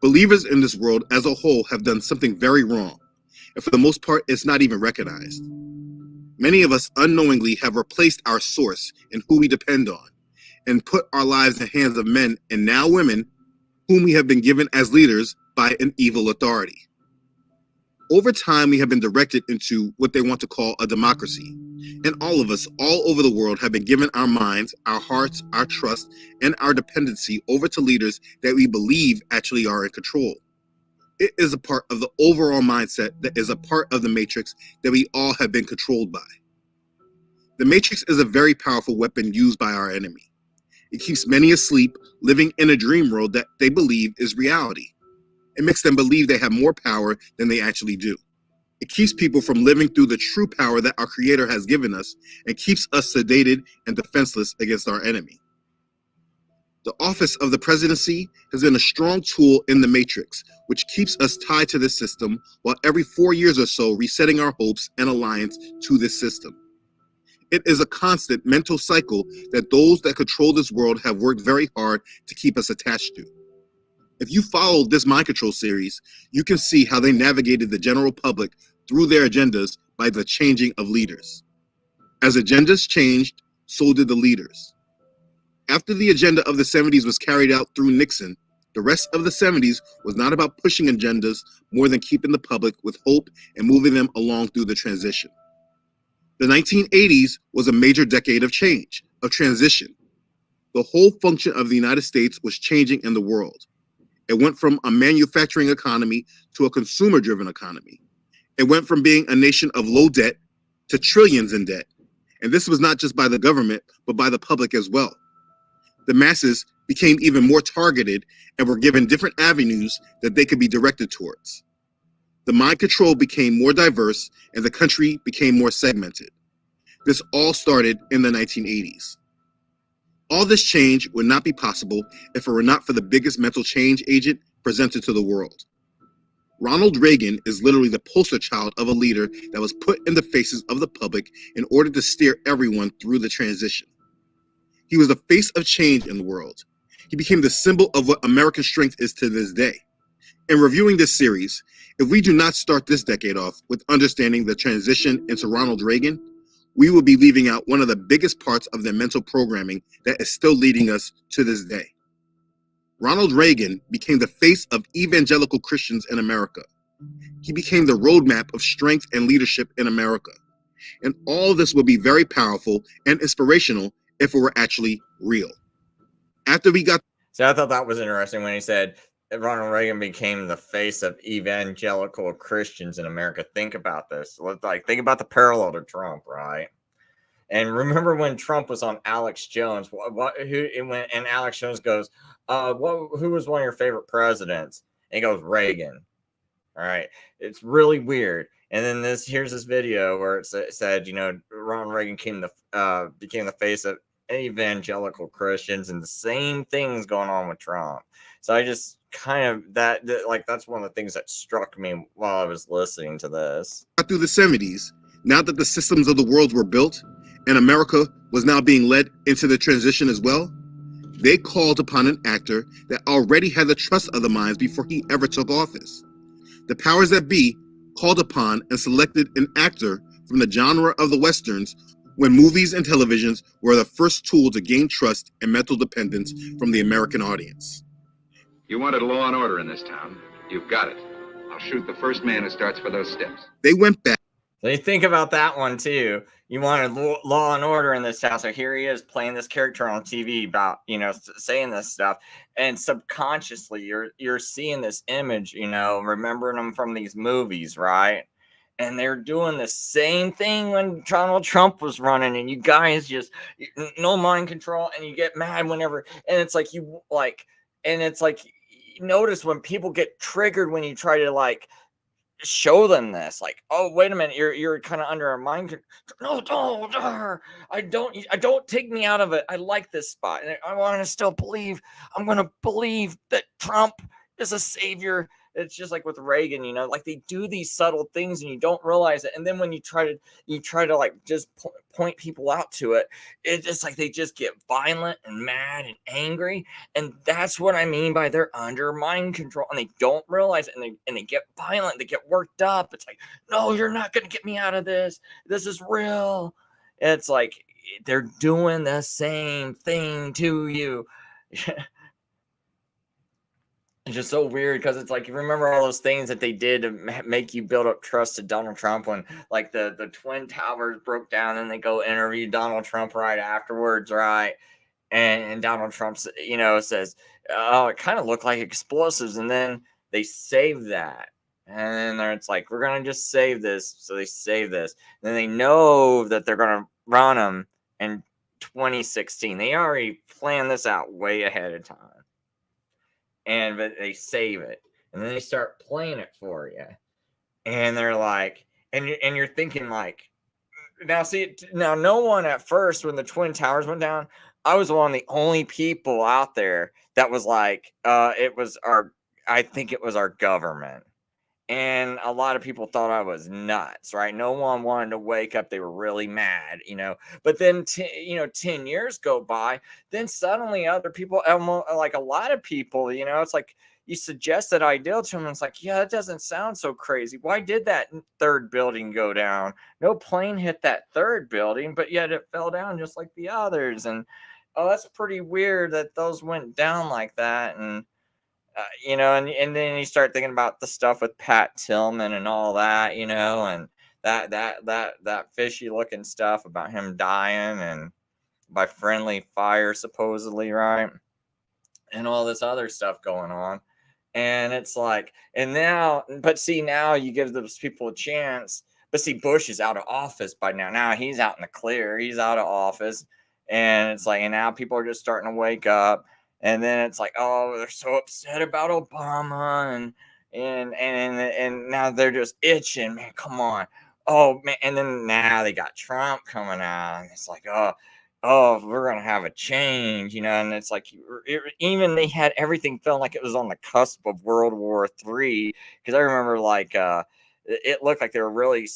Speaker 6: Believers in this world as a whole have done something very wrong, and for the most part, it's not even recognized. Many of us unknowingly have replaced our source and who we depend on, and put our lives in the hands of men and now women whom we have been given as leaders by an evil authority. Over time, we have been directed into what they want to call a democracy, and all of us all over the world have been given our minds, our hearts, our trust, and our dependency over to leaders that we believe actually are in control. It is a part of the overall mindset that is a part of the matrix that we all have been controlled by. The matrix is a very powerful weapon used by our enemy. It keeps many asleep, living in a dream world that they believe is reality. It makes them believe they have more power than they actually do. It keeps people from living through the true power that our Creator has given us and keeps us sedated and defenseless against our enemy. The office of the presidency has been a strong tool in the matrix, which keeps us tied to this system while every 4 years or so resetting our hopes and alliance to this system. It is a constant mental cycle that those that control this world have worked very hard to keep us attached to. If you follow this mind control series, you can see how they navigated the general public through their agendas by the changing of leaders. As agendas changed, so did the leaders. After the agenda of the 70s was carried out through Nixon, the rest of the 70s was not about pushing agendas more than keeping the public with hope and moving them along through the transition. The 1980s was a major decade of change, of transition. The whole function of the United States was changing in the world. It went from a manufacturing economy to a consumer-driven economy. It went from being a nation of low debt to trillions in debt. And this was not just by the government, but by the public as well. The masses became even more targeted and were given different avenues that they could be directed towards. The mind control became more diverse and the country became more segmented. This all started in the 1980s. All this change would not be possible if it were not for the biggest mental change agent presented to the world. Ronald Reagan is literally the poster child of a leader that was put in the faces of the public in order to steer everyone through the transition. He was the face of change in the world. He became the symbol of what American strength is to this day. In reviewing this series, if we do not start this decade off with understanding the transition into Ronald Reagan, we will be leaving out one of the biggest parts of their mental programming that is still leading us to this day. Ronald Reagan became the face of evangelical Christians in America. He became the roadmap of strength and leadership in America. And all this will be very powerful and inspirational if it were actually real. After we got...
Speaker 1: See, I thought that was interesting when he said Ronald Reagan became the face of evangelical Christians in America. Think about this. Think about the parallel to Trump, right? And remember when Trump was on Alex Jones? And Alex Jones goes, "Who was one of your favorite presidents?" And he goes, "Reagan." All right, it's really weird. And then here's this video where it said, you know, Ronald Reagan became the face of evangelical Christians, and the same thing's going on with Trump. So I just kind of that's one of the things that struck me while I was listening to this.
Speaker 6: Through the 70s, now that the systems of the world were built and America was now being led into the transition as well, they called upon an actor that already had the trust of the minds before he ever took office. The powers that be called upon and selected an actor from the genre of the Westerns when movies and televisions were the first tool to gain trust and mental dependence from the American audience.
Speaker 7: You wanted law and order in this town. You've got it. I'll shoot the first man who starts for those steps.
Speaker 6: They went back.
Speaker 1: So you think about that one too. You wanted law and order in this town, so here he is playing this character on TV about, you know, saying this stuff, and subconsciously you're seeing this image, you know, remembering them from these movies, right? And they're doing the same thing when Donald Trump was running, and you guys just no mind control, and you get mad whenever, and it's like notice when people get triggered when you try to like show them this, like, oh wait a minute, you're kind of under a mind no, I don't take me out of it. I like this spot, and I want to still believe. I'm gonna believe that Trump is a savior. It's just like with Reagan, you know, like they do these subtle things and you don't realize it. And then when you try to like just point people out to it, it's just like they just get violent and mad and angry. And that's what I mean by they're under mind control, and they don't realize it, and they get violent, they get worked up. It's like, no, you're not going to get me out of this. This is real. It's like they're doing the same thing to you. It's just so weird because it's like, you remember all those things that they did to make you build up trust to Donald Trump when like the Twin Towers broke down, and they go interview Donald Trump right afterwards, right? And Donald Trump, you know, says, oh, it kind of looked like explosives. And then they save that. And then it's like, we're going to just save this. So they save this. And then they know that they're going to run them in 2016. They already planned this out way ahead of time. But they save it, and then they start playing it for you, and they're like, and you're thinking like, now no one at first when the Twin Towers went down, I was one of the only people out there that was like, I think it was our government. And a lot of people thought I was nuts, right? No one wanted to wake up. They were really mad, you know. But then, 10 years go by. Then suddenly other people, like a lot of people, you know, it's like you suggest that ideal to them. And it's like, yeah, that doesn't sound so crazy. Why did that third building go down? No plane hit that third building, but yet it fell down just like the others. And, oh, that's pretty weird that those went down like that. And, you know, and then you start thinking about the stuff with Pat Tillman and all that, you know, and that fishy looking stuff about him dying and by friendly fire, supposedly, right? And all this other stuff going on. And it's like, and now, but see, now you give those people a chance. But see, Bush is out of office by now. Now he's out in the clear. He's out of office. And it's like, and now people are just starting to wake up. And then it's like, oh, they're so upset about Obama, and now they're just itching, man. Come on, oh man. And then now they got Trump coming out, and it's like, oh, we're gonna have a change, you know. And it's like, even they had everything felt like it was on the cusp of World War III, because I remember like it looked like they were really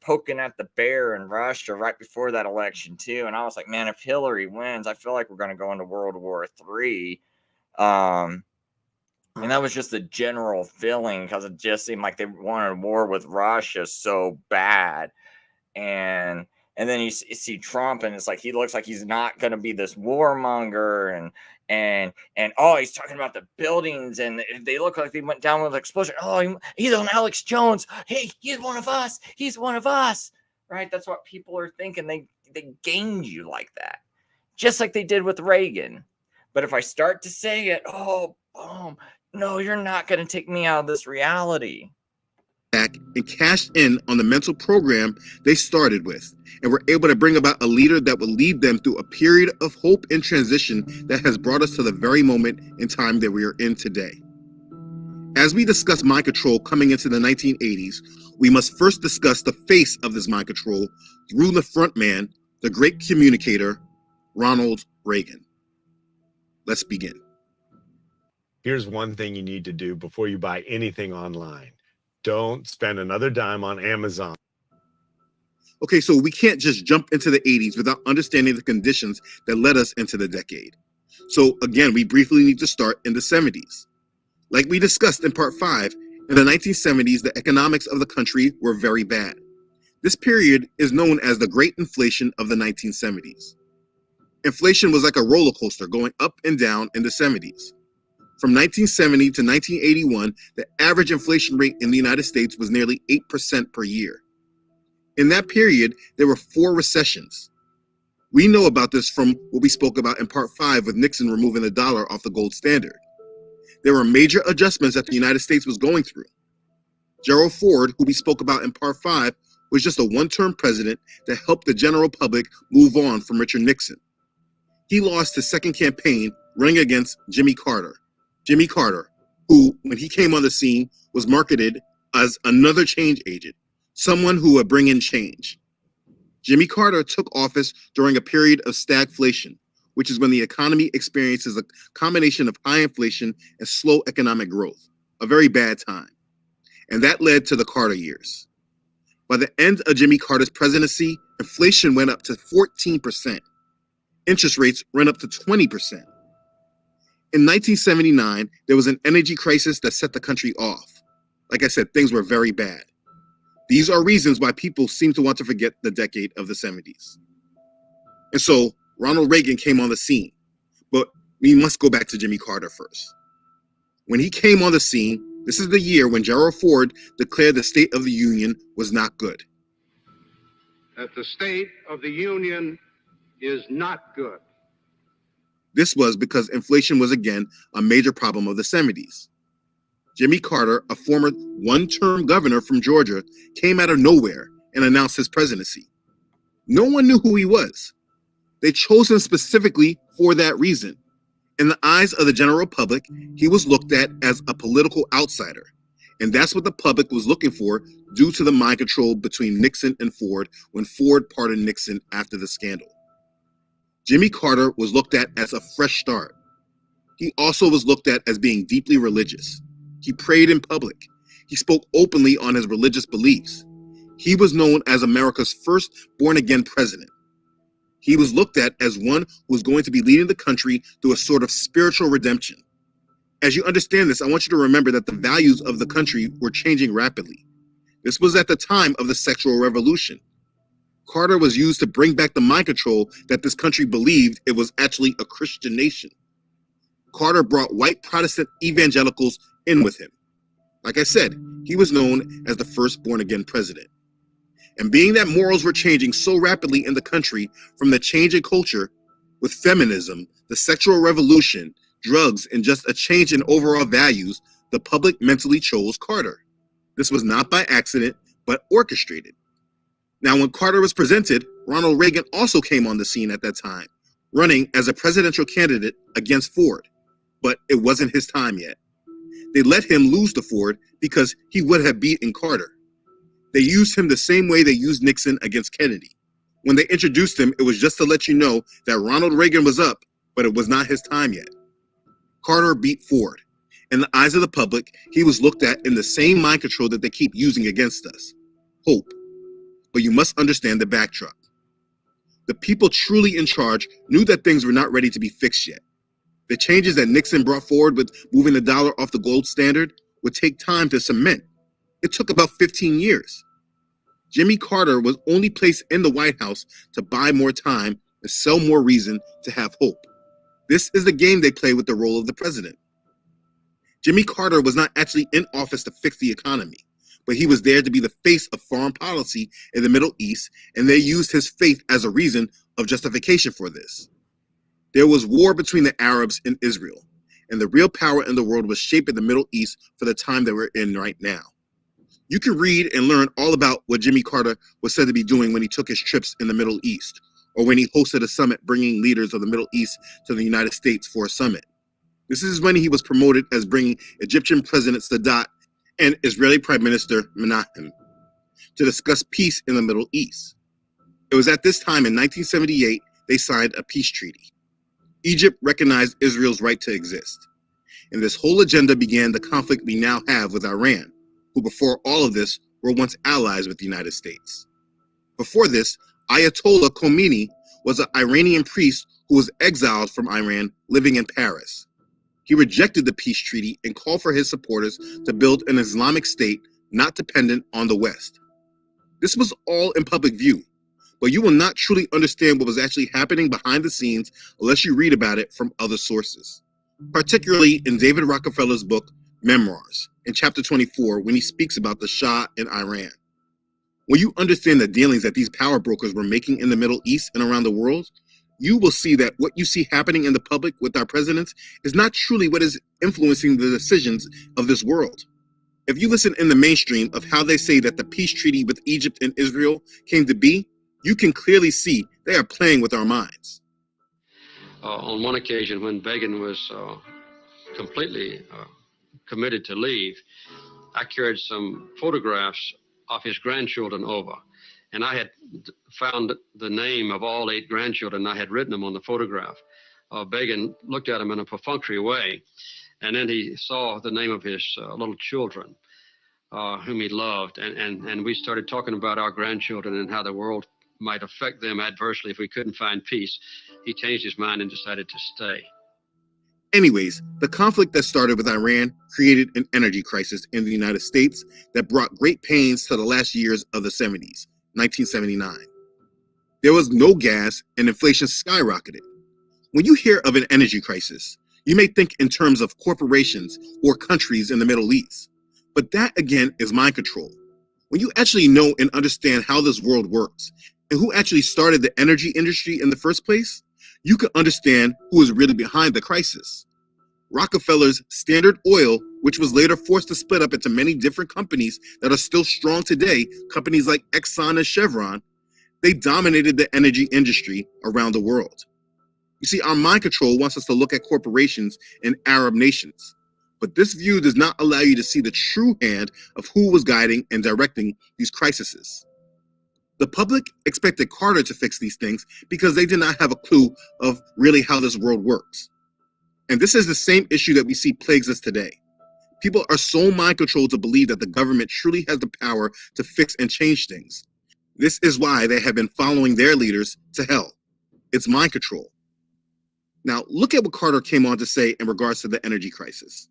Speaker 1: poking at the bear in Russia right before that election too. And I was like, man, if Hillary wins, I feel like we're going to go into World War III. I mean, that was just the general feeling, because it just seemed like they wanted war with Russia so bad. And then you see Trump, and it's like, he looks like he's not going to be this warmonger, and oh, he's talking about the buildings, and they look like they went down with an explosion. Oh, he's on Alex Jones. Hey, he's one of us. He's one of us, right? That's what people are thinking. They gained you like that, just like they did with Reagan. But if I start to say it, oh, boom, no, you're not going to take me out of this reality.
Speaker 6: Back and cashed in on the mental program they started with, and were able to bring about a leader that will lead them through a period of hope and transition that has brought us to the very moment in time that we are in today. As we discuss mind control coming into the 1980s, we must first discuss the face of this mind control through the front man, the great communicator, Ronald Reagan. Let's begin.
Speaker 8: Here's one thing you need to do before you buy anything online. Don't spend another dime on Amazon.
Speaker 6: Okay, so we can't just jump into the 80s without understanding the conditions that led us into the decade. So again, we briefly need to start in the 70s. Like we discussed in part 5, in the 1970s, the economics of the country were very bad. This period is known as the Great Inflation of the 1970s. Inflation was like a roller coaster going up and down in the 70s. From 1970 to 1981, the average inflation rate in the United States was nearly 8% per year. In that period, there were 4 recessions. We know about this from what we spoke about in part 5 with Nixon removing the dollar off the gold standard. There were major adjustments that the United States was going through. Gerald Ford, who we spoke about in part 5, was just a one-term president that helped the general public move on from Richard Nixon. He lost his second campaign running against Jimmy Carter. Jimmy Carter, who, when he came on the scene, was marketed as another change agent, someone who would bring in change. Jimmy Carter took office during a period of stagflation, which is when the economy experiences a combination of high inflation and slow economic growth, a very bad time. And that led to the Carter years. By the end of Jimmy Carter's presidency, inflation went up to 14%. Interest rates ran up to 20%. In 1979, there was an energy crisis that set the country off. Like I said, things were very bad. These are reasons why people seem to want to forget the decade of the 70s. And so Ronald Reagan came on the scene, but we must go back to Jimmy Carter first. When he came on the scene, this is the year when Gerald Ford declared the State of the Union was not good.
Speaker 9: That the State of the Union is not good.
Speaker 6: This was because inflation was again a major problem of the 70s. Jimmy Carter, a former one-term governor from Georgia, came out of nowhere and announced his presidency. No one knew who he was. They chose him specifically for that reason. In the eyes of the general public, he was looked at as a political outsider. And that's what the public was looking for due to the mind control between Nixon and Ford when Ford pardoned Nixon after the scandal. Jimmy Carter was looked at as a fresh start. He also was looked at as being deeply religious. He prayed in public. He spoke openly on his religious beliefs. He was known as America's first born-again president. He was looked at as one who was going to be leading the country through a sort of spiritual redemption. As you understand this, I want you to remember that the values of the country were changing rapidly. This was at the time of the sexual revolution. Carter was used to bring back the mind control that this country believed it was actually a Christian nation. Carter brought white Protestant evangelicals in with him. Like I said, he was known as the first born-again president. And being that morals were changing so rapidly in the country from the change in culture with feminism, the sexual revolution, drugs, and just a change in overall values, the public mentally chose Carter. This was not by accident, but orchestrated. Now, when Carter was presented, Ronald Reagan also came on the scene at that time, running as a presidential candidate against Ford. But it wasn't his time yet. They let him lose to Ford because he would have beaten Carter. They used him the same way they used Nixon against Kennedy. When they introduced him, it was just to let you know that Ronald Reagan was up, but it was not his time yet. Carter beat Ford. In the eyes of the public, he was looked at in the same mind control that they keep using against us. Hope. But you must understand the backdrop. The people truly in charge knew that things were not ready to be fixed yet. The changes that Nixon brought forward with moving the dollar off the gold standard would take time to cement. It took about 15 years. Jimmy Carter was only placed in the White House to buy more time and sell more reason to have hope. This is the game they play with the role of the president. Jimmy Carter was not actually in office to fix the economy, but he was there to be the face of foreign policy in the Middle East, and they used his faith as a reason of justification for this. There was war between the Arabs and Israel, and the real power in the world was shaping the Middle East for the time that we're in right now. You can read and learn all about what Jimmy Carter was said to be doing when he took his trips in the Middle East, or when he hosted a summit bringing leaders of the Middle East to the United States for a summit. This is when he was promoted as bringing Egyptian President Sadat and Israeli Prime Minister Menachem to discuss peace in the Middle East. It was at this time in 1978 they signed a peace treaty. Egypt recognized Israel's right to exist. And this whole agenda began the conflict we now have with Iran, who before all of this were once allies with the United States. Before this, Ayatollah Khomeini was an Iranian priest who was exiled from Iran living in Paris. He rejected the peace treaty and called for his supporters to build an Islamic state not dependent on the West. This was all in public view, but you will not truly understand what was actually happening behind the scenes unless you read about it from other sources, particularly in David Rockefeller's book, Memoirs, in chapter 24, when he speaks about the Shah in Iran. When you understand the dealings that these power brokers were making in the Middle East and around the world, you will see that what you see happening in the public with our presidents is not truly what is influencing the decisions of this world. If you listen in the mainstream of how they say that the peace treaty with Egypt and Israel came to be, you can clearly see they are playing with our minds.
Speaker 10: On one occasion when Begin was completely committed to leave, I carried some photographs of his grandchildren over. And I had found the name of all 8 grandchildren. I had written them on the photograph. Begin looked at them in a perfunctory way. And then he saw the name of his little children, whom he loved. And we started talking about our grandchildren and how the world might affect them adversely if we couldn't find peace. He changed his mind and decided to stay.
Speaker 6: Anyways, the conflict that started with Iran created an energy crisis in the United States that brought great pains to the last years of the 70s, 1979. There was no gas and inflation skyrocketed. When you hear of an energy crisis, you may think in terms of corporations or countries in the Middle East, but that again is mind control. When you actually know and understand how this world works and who actually started the energy industry in the first place, you can understand who is really behind the crisis. Rockefeller's Standard Oil, which was later forced to split up into many different companies that are still strong today, companies like Exxon and Chevron, they dominated the energy industry around the world. You see, our mind control wants us to look at corporations in Arab nations, but this view does not allow you to see the true hand of who was guiding and directing these crises. The public expected Carter to fix these things because they did not have a clue of really how this world works. And this is the same issue that we see plagues us today. People are so mind controlled to believe that the government truly has the power to fix and change things. This is why they have been following their leaders to hell. It's mind control. Now, look at what Carter came on to say in regards to the energy crisis.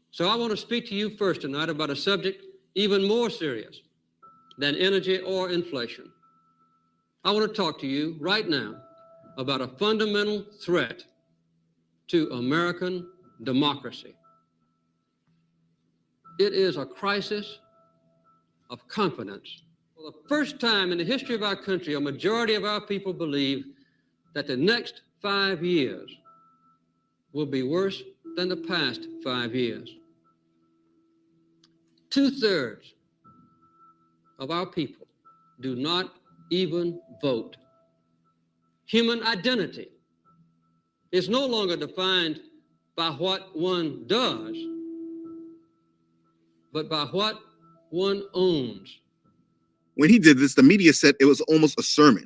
Speaker 10: So I want to speak to you first tonight about a subject even more serious than energy or inflation. I want to talk to you right now about a fundamental threat to American democracy. It is a crisis of confidence. For the first time in the history of our country, a majority of our people believe that the next 5 years will be worse than the past 5 years. 2/3 of our people do not even vote. Human identity is no longer defined by what one does, but by what one owns.
Speaker 6: When he did this, the media said it was almost a sermon.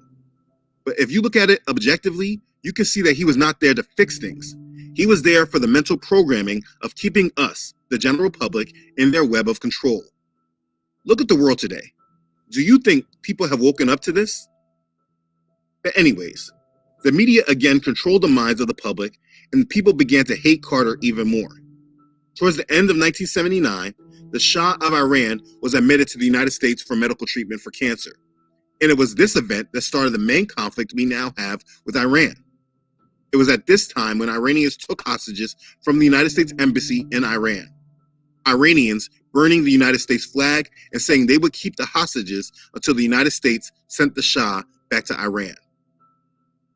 Speaker 6: But if you look at it objectively, you can see that he was not there to fix things. He was there for the mental programming of keeping us, the general public, in their web of control. Look at the world today. Do you think people have woken up to this? But anyways, the media again controlled the minds of the public, and people began to hate Carter even more. Towards the end of 1979, the Shah of Iran was admitted to the United States for medical treatment for cancer. And it was this event that started the main conflict we now have with Iran. It was at this time when Iranians took hostages from the United States Embassy in Iran. Iranians burning the United States flag and saying they would keep the hostages until the United States sent the Shah back to Iran.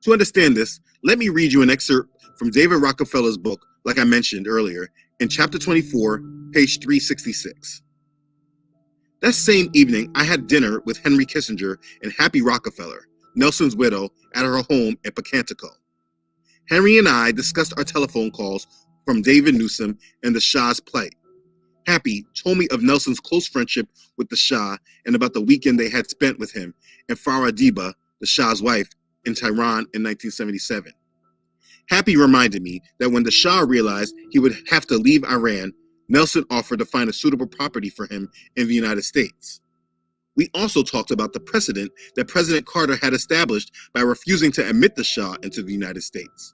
Speaker 6: To understand this, let me read you an excerpt from David Rockefeller's book, like I mentioned earlier, in chapter 24, page 366. That same evening, I had dinner with Henry Kissinger and Happy Rockefeller, Nelson's widow, at her home in Pocantico. Henry and I discussed our telephone calls from David Newsom and the Shah's plight. Happy told me of Nelson's close friendship with the Shah and about the weekend they had spent with him and Farah Diba, the Shah's wife, in Tehran in 1977. Happy reminded me that when the Shah realized he would have to leave Iran, Nelson offered to find a suitable property for him in the United States. We also talked about the precedent that President Carter had established by refusing to admit the Shah into the United States.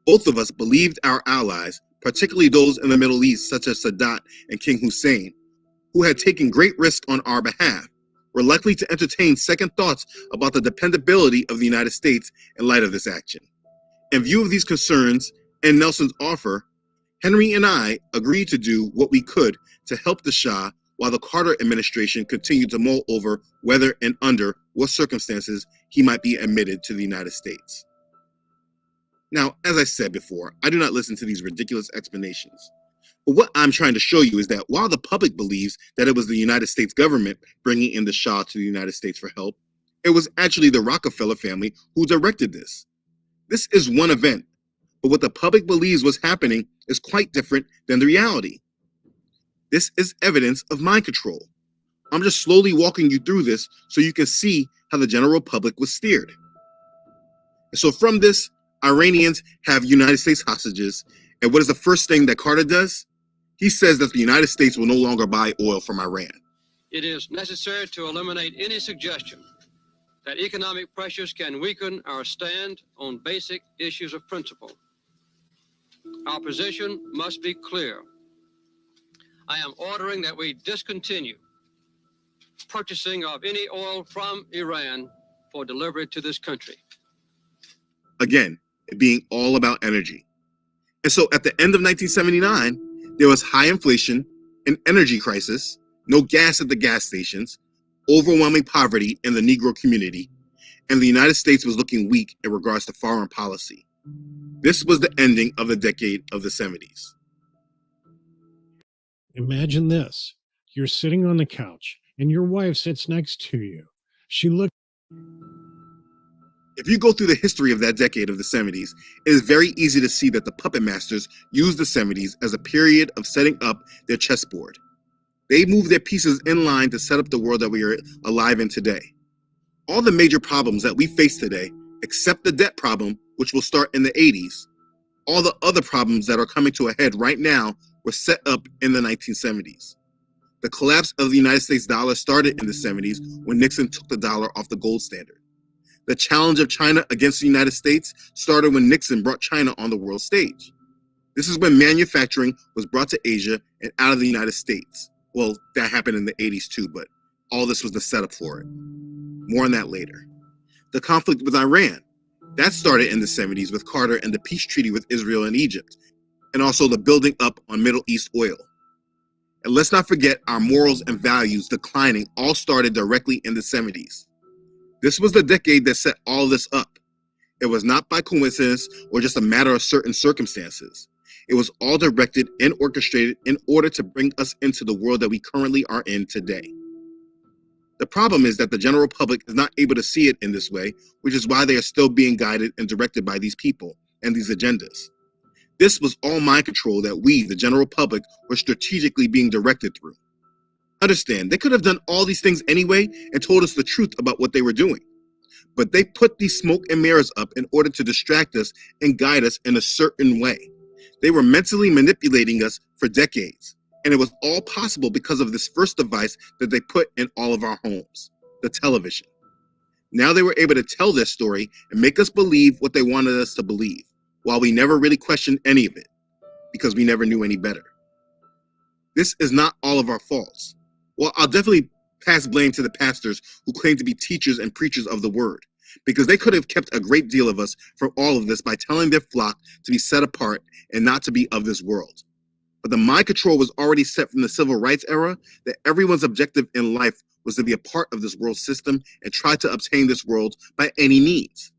Speaker 6: Both of us believed our allies, particularly those in the Middle East such as Sadat and King Hussein, who had taken great risk on our behalf, were likely to entertain second thoughts about the dependability of the United States in light of this action. In view of these concerns and Nelson's offer, Henry and I agreed to do what we could to help the Shah while the Carter administration continued to mull over whether and under what circumstances he might be admitted to the United States. Now, as I said before, I do not listen to these ridiculous explanations. But what I'm trying to show you is that while the public believes that it was the United States government bringing in the Shah to the United States for help, it was actually the Rockefeller family who directed this. This is one event, but what the public believes was happening is quite different than the reality. This is evidence of mind control. I'm just slowly walking you through this so you can see how the general public was steered. And so from this, Iranians have United States hostages, and what is the first thing that Carter does? He says that the United States will no longer buy oil from Iran.
Speaker 10: It is necessary to eliminate any suggestion that economic pressures can weaken our stand on basic issues of principle. Our position must be clear. I am ordering that we discontinue purchasing of any oil from Iran for delivery to this country.
Speaker 6: Again, it being all about energy. And so at the end of 1979, there was high inflation, an energy crisis, no gas at the gas stations, overwhelming poverty in the Negro community, and the United States was looking weak in regards to foreign policy. This was the ending of the decade of the 70s.
Speaker 11: Imagine this. You're sitting on the couch and your wife sits next to you. She looks.
Speaker 6: If you go through the history of that decade of the 70s, it is very easy to see that the puppet masters used the 70s as a period of setting up their chessboard. They moved their pieces in line to set up the world that we are alive in today. All the major problems that we face today, except the debt problem, which will start in the 80s, all the other problems that are coming to a head right now were set up in the 1970s. The collapse of the United States dollar started in the 70s when Nixon took the dollar off the gold standard. The challenge of China against the United States started when Nixon brought China on the world stage. This is when manufacturing was brought to Asia and out of the United States. Well, that happened in the 80s too, but all this was the setup for it. More on that later. The conflict with Iran, that started in the 70s with Carter and the peace treaty with Israel and Egypt, and also the building up on Middle East oil. And let's not forget our morals and values declining all started directly in the 70s. This was the decade that set all this up. It was not by coincidence or just a matter of certain circumstances. It was all directed and orchestrated in order to bring us into the world that we currently are in today. The problem is that the general public is not able to see it in this way, which is why they are still being guided and directed by these people and these agendas. This was all mind control that we, the general public, were strategically being directed through. Understand, they could have done all these things anyway and told us the truth about what they were doing. But they put these smoke and mirrors up in order to distract us and guide us in a certain way. They were mentally manipulating us for decades. And it was all possible because of this first device that they put in all of our homes, the television. Now they were able to tell their story and make us believe what they wanted us to believe, while we never really questioned any of it, because we never knew any better. This is not all of our faults. Well, I'll definitely pass blame to the pastors who claim to be teachers and preachers of the word, because they could have kept a great deal of us from all of this by telling their flock to be set apart and not to be of this world. But the mind control was already set from the civil rights era that everyone's objective in life was to be a part of this world system and try to obtain this world by any means.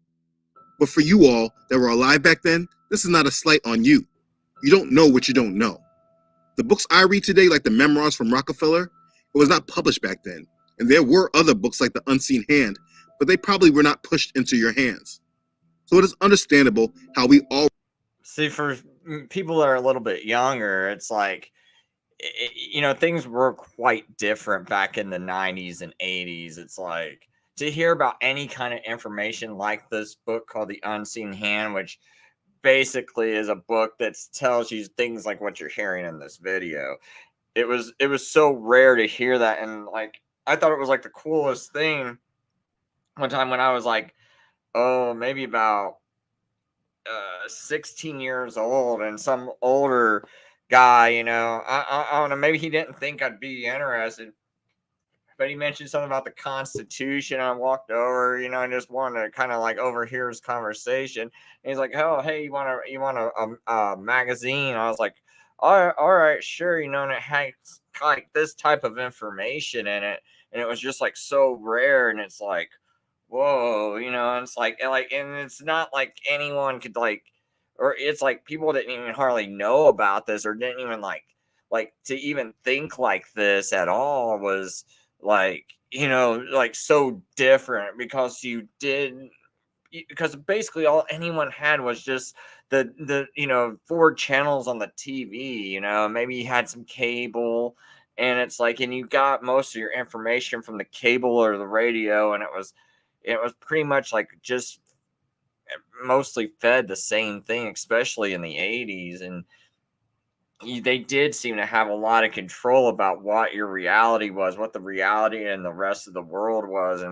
Speaker 6: But for you all that were alive back then, this is not a slight on you. You don't know what you don't know. The books I read today, like the memoirs from Rockefeller, it was not published back then. And there were other books like The Unseen Hand, but they probably were not pushed into your hands. So it is understandable how we all
Speaker 1: See, for people that are a little bit younger, it's like, things were quite different back in the 90s and 80s. It's like to hear about any kind of information like this book called The Unseen Hand, which basically is a book that tells you things like what you're hearing in this video. It was so rare to hear that, and like I thought it was like the coolest thing one time when I was like, oh, maybe about 16 years old, and some older guy, I don't know, maybe he didn't think I'd be interested, but he mentioned something about the Constitution. I walked over, and just wanted to kind of like overhear his conversation. And he's like, "Oh, hey, you want a magazine?" I was like, all right, sure," and it had like this type of information in it, and it was just like so rare, and it's like, whoa, and it's like, and it's not like anyone could like, or it's like people didn't even hardly know about this, or didn't even like to even think like this at all was like, like so different, because because basically all anyone had was just the 4 channels on the TV, maybe you had some cable, and it's like, and you got most of your information from the cable or the radio, and it was pretty much like just mostly fed the same thing, especially in the 80s. And they did seem to have a lot of control about what your reality was, what the reality and the rest of the world was,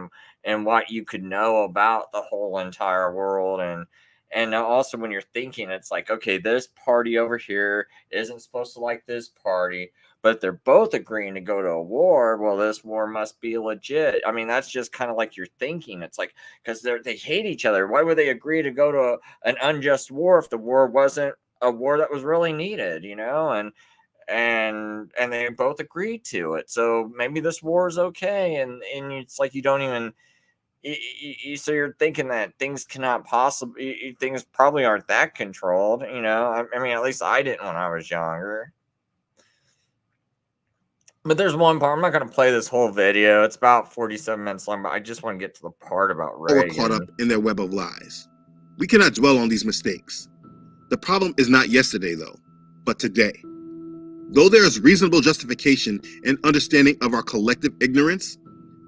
Speaker 1: and what you could know about the whole entire world. And also when you're thinking, it's like, okay, this party over here isn't supposed to like this party, but they're both agreeing to go to a war. Well, this war must be legit. I mean, that's just kind of like you're thinking. It's like, because they hate each other. Why would they agree to go to an unjust war if the war wasn't a war that was really needed, and they both agreed to it. So maybe this war is okay, and it's like you don't even so you're thinking that things cannot possibly, things probably aren't that controlled. I mean, at least I didn't when I was younger. But there's one part, I'm not going to play this whole video, it's about 47 minutes long, but I just want to get to the part about
Speaker 6: were caught up
Speaker 1: Reagan.
Speaker 6: in their web of lies. We cannot dwell on these mistakes. The problem is not yesterday, though, but today. Though there is reasonable justification and understanding of our collective ignorance,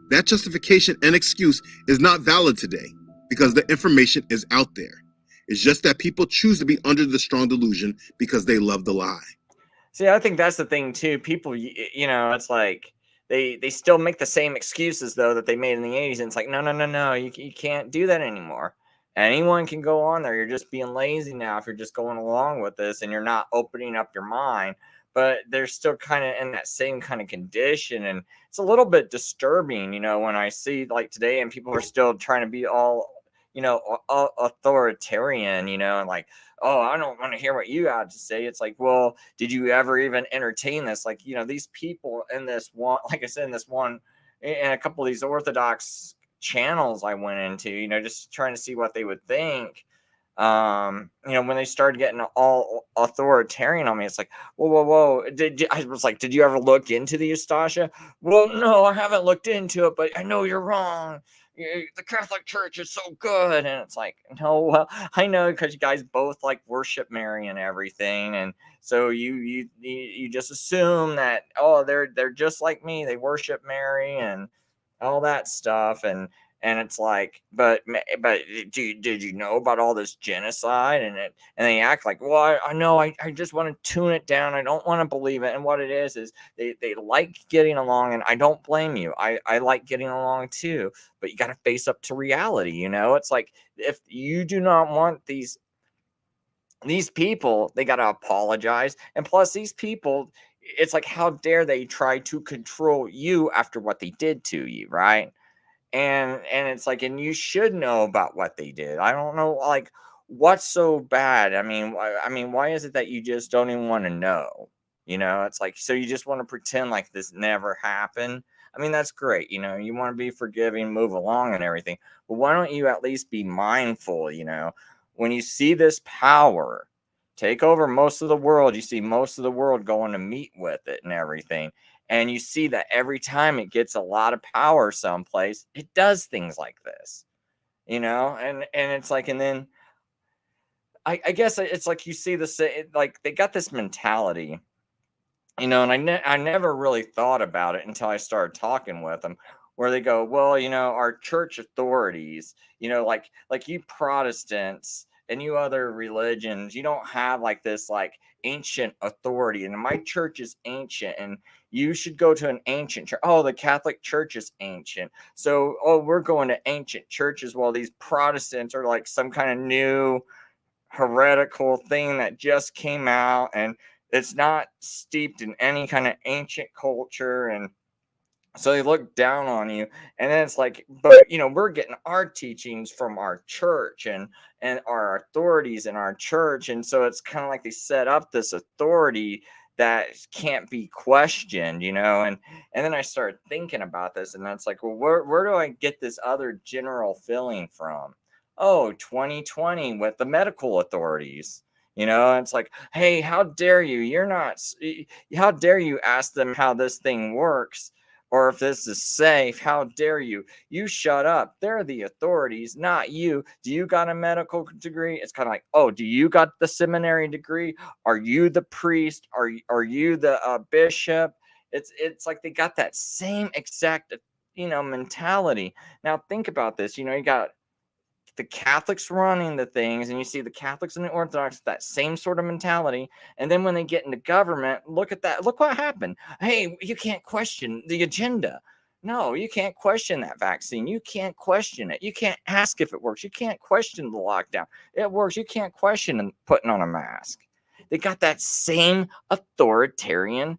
Speaker 6: that justification and excuse is not valid today because the information is out there. It's just that people choose to be under the strong delusion because they love the lie.
Speaker 1: See, I think that's the thing too. People, it's like they still make the same excuses though that they made in the 80s, and it's like, no, you can't do that anymore. Anyone can go on there. You're just being lazy now if you're just going along with this and you're not opening up your mind. But they're still kind of in that same kind of condition, and it's a little bit disturbing, when I see like today and people are still trying to be all, authoritarian, and like, oh, I don't want to hear what you have to say. It's like, well, did you ever even entertain this? Like, these people in this one, like I said, in this one, in a couple of these orthodox channels I went into, just trying to see what they would think. When they started getting all authoritarian on me, it's like, whoa. I was like, did you ever look into the ustasha? Well, no, I haven't looked into it, but I know you're wrong. The Catholic Church is so good. And it's like, no, well, I know, because you guys both like worship Mary and everything, and so you just assume that, oh, they're just like me, they worship Mary and all that stuff. And it's like, but did you know about all this genocide? And they act like, well, I know, I just want to tune it down, I don't want to believe it. And what it is they like getting along, and I don't blame you. I like getting along too, but you got to face up to reality. It's like, if you do not want these people, they got to apologize. And plus, these people, it's like, how dare they try to control you after what they did to you, right? And it's like, and you should know about what they did. I don't know, like, what's so bad? I mean, why is it that you just don't even want to know? It's like, so you just want to pretend like this never happened. I mean, that's great. You want to be forgiving, move along and everything. But why don't you at least be mindful, when you see this power take over most of the world, you see most of the world going to meet with it and everything. And you see that every time it gets a lot of power someplace, it does things like this, and it's like, and then I guess it's like you see this, like they got this mentality, you know, and I never really thought about it until I started talking with them, where they go, well, you know, our church authorities, you know, like you Protestants and you other religions, you don't have like this like ancient authority, and my church is ancient, and you should go to an ancient church. Oh, the Catholic Church is ancient, so oh, we're going to ancient churches, while these Protestants are like some kind of new heretical thing that just came out, and it's not steeped in any kind of ancient culture, and so they look down on you. And then it's like, but you know, we're getting our teachings from our church and our authorities in our church, and so it's kind of like they set up this authority that can't be questioned, you know. And then I started thinking about this, and that's like, well, where do I get this other general feeling from? Oh, 2020 with the medical authorities. You know, it's like, hey, how dare you? You're not, how dare you ask them how this thing works, or if this is safe? How dare you? You shut up. They're the authorities, not you. Do you got a medical degree? It's kind of like, oh, do you got the seminary degree? Are you the priest? Are you the bishop? It's like they got that same exact, you know, mentality. Now think about this. You know, you got the Catholics running the things, and you see the Catholics and the Orthodox, that same sort of mentality. And then when they get into government, look at that. Look what happened. Hey, you can't question the agenda. No, you can't question that vaccine. You can't question it. You can't ask if it works. You can't question the lockdown. It works. You can't question putting on a mask. They got that same authoritarian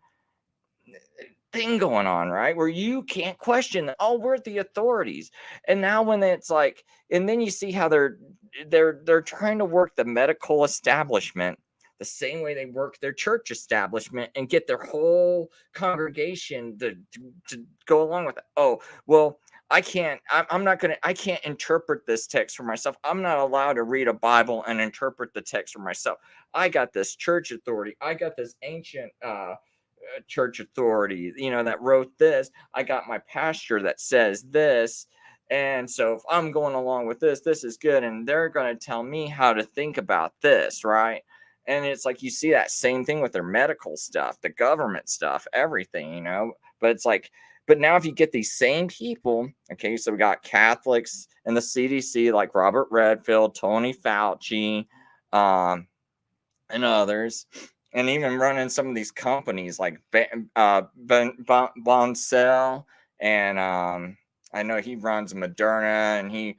Speaker 1: thing going on, right? Where you can't question that, oh, we're the authorities. And now when it's like, and then you see how they're trying to work the medical establishment the same way they work their church establishment and get their whole congregation to go along with it. Oh, well, I'm not going to, I can't interpret this text for myself. I'm not allowed to read a Bible and interpret the text for myself. I got this church authority. I got this ancient, church authority, you know, that wrote this. I got my pastor that says this. And so if I'm going along with this, this is good. And they're going to tell me how to think about this, right? And it's like you see that same thing with their medical stuff, the government stuff, everything, you know. But it's like, but now if you get these same people, okay, so we got Catholics and the CDC, like Robert Redfield, Tony Fauci, and others, and even running some of these companies like Boncel, and I know he runs Moderna, and he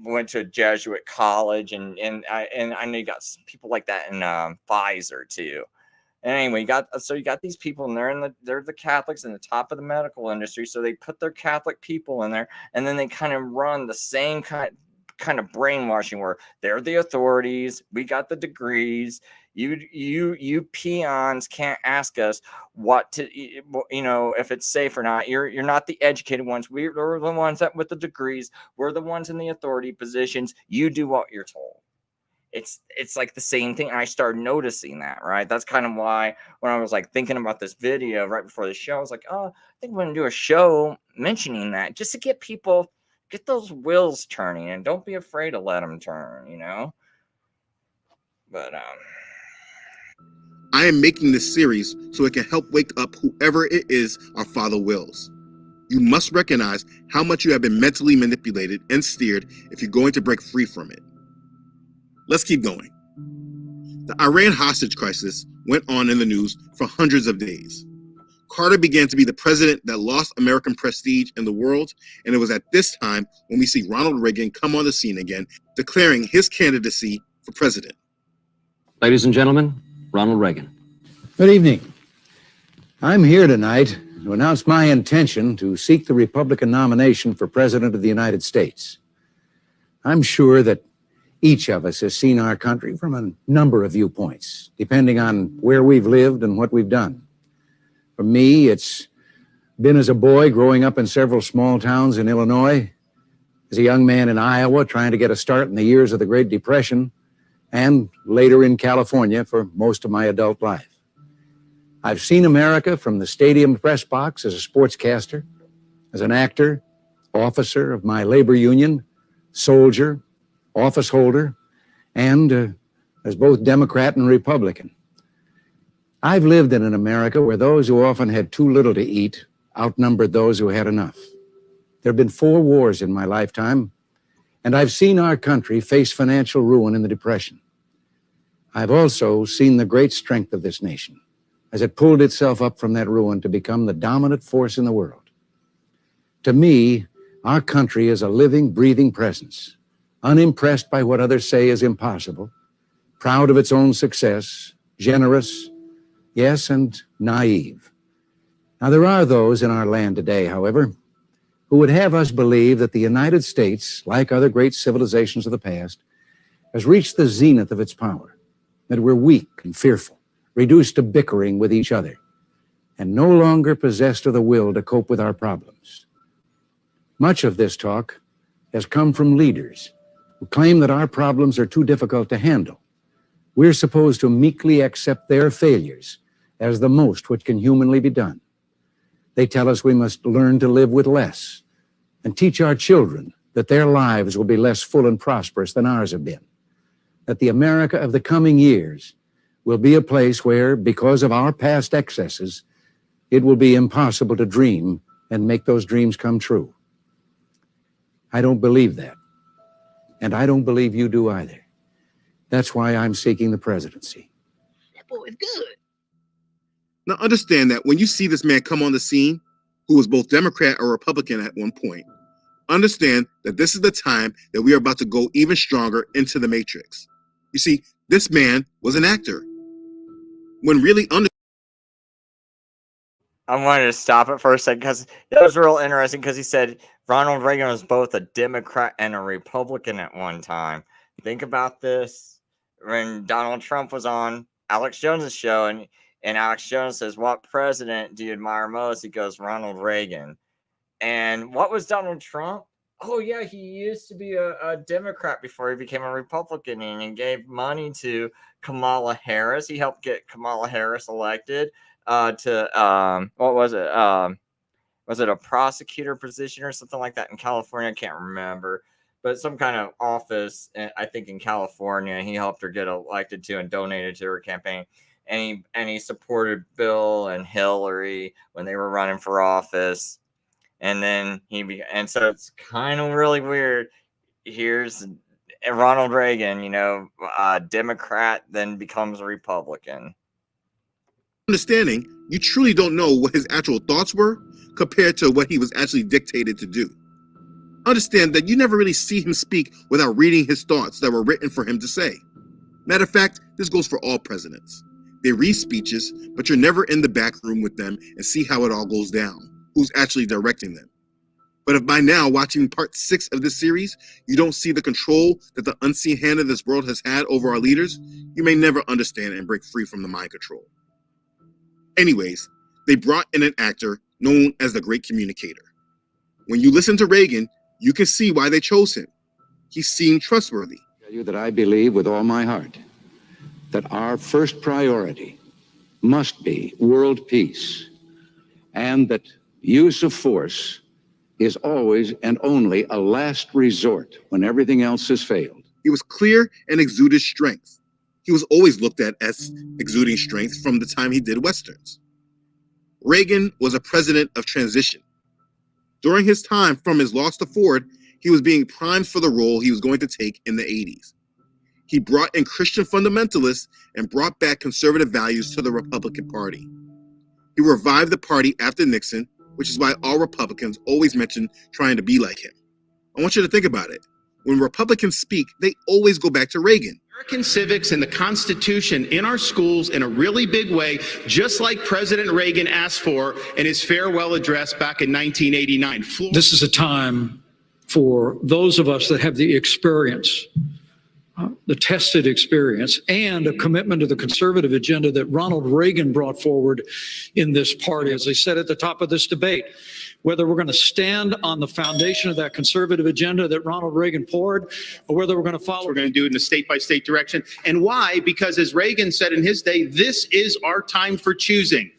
Speaker 1: went to a Jesuit college, and I know you got people like that in Pfizer too. And anyway, you got these people, and they're the Catholics in the top of the medical industry, so they put their Catholic people in there, and then they kind of run the same kind of brainwashing where they're the authorities, we got the degrees, you peons can't ask us what to, you know, if it's safe or not. You're not the educated ones. We're the ones that with the degrees, we're the ones in the authority positions. You do what you're told. It's like the same thing. I started noticing that, right? That's kind of why when I was like thinking about this video right before the show, I was like, oh, I think I'm going to do a show mentioning that, just to get those wheels turning, and don't be afraid to let them turn, you know. But
Speaker 6: I am making this series so it can help wake up whoever it is our Father wills. You must recognize how much you have been mentally manipulated and steered if you're going to break free from it. Let's keep going. The Iran hostage crisis went on in the news for hundreds of days. Carter began to be the president that lost American prestige in the world, and it was at this time when we see Ronald Reagan come on the scene again, declaring his candidacy for president.
Speaker 12: Ladies and gentlemen, Ronald Reagan.
Speaker 13: Good evening. I'm here tonight to announce my intention to seek the Republican nomination for President of the United States. I'm sure that each of us has seen our country from a number of viewpoints, depending on where we've lived and what we've done. For me, it's been as a boy growing up in several small towns in Illinois, as a young man in Iowa trying to get a start in the years of the Great Depression, and later in California for most of my adult life. I've seen America from the stadium press box as a sportscaster, as an actor, officer of my labor union, soldier, office holder, and as both Democrat and Republican. I've lived in an America where those who often had too little to eat outnumbered those who had enough. There have been 4 wars in my lifetime, and I've seen our country face financial ruin in the Depression. I've also seen the great strength of this nation as it pulled itself up from that ruin to become the dominant force in the world. To me, our country is a living, breathing presence, unimpressed by what others say is impossible, proud of its own success, generous, yes, and naive. Now, there are those in our land today, however, who would have us believe that the United States, like other great civilizations of the past, has reached the zenith of its power, that we're weak and fearful, reduced to bickering with each other, and no longer possessed of the will to cope with our problems. Much of this talk has come from leaders who claim that our problems are too difficult to handle. We're supposed to meekly accept their failures as the most which can humanly be done. They tell us we must learn to live with less and teach our children that their lives will be less full and prosperous than ours have been, that the America of the coming years will be a place where, because of our past excesses, it will be impossible to dream and make those dreams come true. I don't believe that, and I don't believe you do either. That's why I'm seeking the presidency.
Speaker 3: That boy is good.
Speaker 6: Now understand that when you see this man come on the scene, who was both Democrat or Republican at one point, understand that this is the time that we are about to go even stronger into the matrix. You see, this man was an actor. When really
Speaker 1: I wanted to stop it for a second because that was real interesting because he said Ronald Reagan was both a Democrat and a Republican at one time. Think about this. When Donald Trump was on Alex Jones's show and Alex Jones says, "What president do you admire most?" He goes, "Ronald Reagan." And what was Donald Trump? Oh, yeah, he used to be a Democrat before he became a Republican, and he gave money to Kamala Harris. He helped get Kamala Harris elected to, what was it? Was it a prosecutor position or something like that in California? I can't remember. But some kind of office, I think in California, he helped her get elected to and donated to her campaign. And he supported Bill and Hillary when they were running for office. And then and so it's kind of really weird. Here's Ronald Reagan, Democrat, then becomes a Republican.
Speaker 6: understanding, you truly don't know what his actual thoughts were compared to what he was actually dictated to do. Understand that you never really see him speak without reading his thoughts that were written for him to say. Matter of fact, this goes for all presidents. They read speeches, but you're never in the back room with them and see how it all goes down, who's actually directing them. But if by now, watching part 6 of this series, you don't see the control that the unseen hand of this world has had over our leaders, you may never understand and break free from the mind control. Anyways, they brought in an actor known as the Great Communicator. When you listen to Reagan, you can see why they chose him. He seemed trustworthy.
Speaker 13: I tell you that I believe with all my heart that our first priority must be world peace, and that use of force is always and only a last resort when everything else has failed.
Speaker 6: He was clear and exuded strength. He was always looked at as exuding strength from the time he did Westerns. Reagan was a president of transition. During his time from his loss to Ford, he was being primed for the role he was going to take in the 80s. He brought in Christian fundamentalists and brought back conservative values to the Republican Party. He revived the party after Nixon, which is why all Republicans always mention trying to be like him. I want you to think about it. When Republicans speak, they always go back to Reagan.
Speaker 14: American civics and the Constitution in our schools in a really big way, just like President Reagan asked for in his farewell address back in 1989.
Speaker 15: This is a time for those of us that have the experience, the tested experience, and a commitment to the conservative agenda that Ronald Reagan brought forward in this party. As I said at the top of this debate, whether we're going to stand on the foundation of that conservative agenda that Ronald Reagan poured, or whether we're going to follow.
Speaker 14: We're going to do it in the state-by-state direction. And why? Because as Reagan said in his day, this is our time for choosing.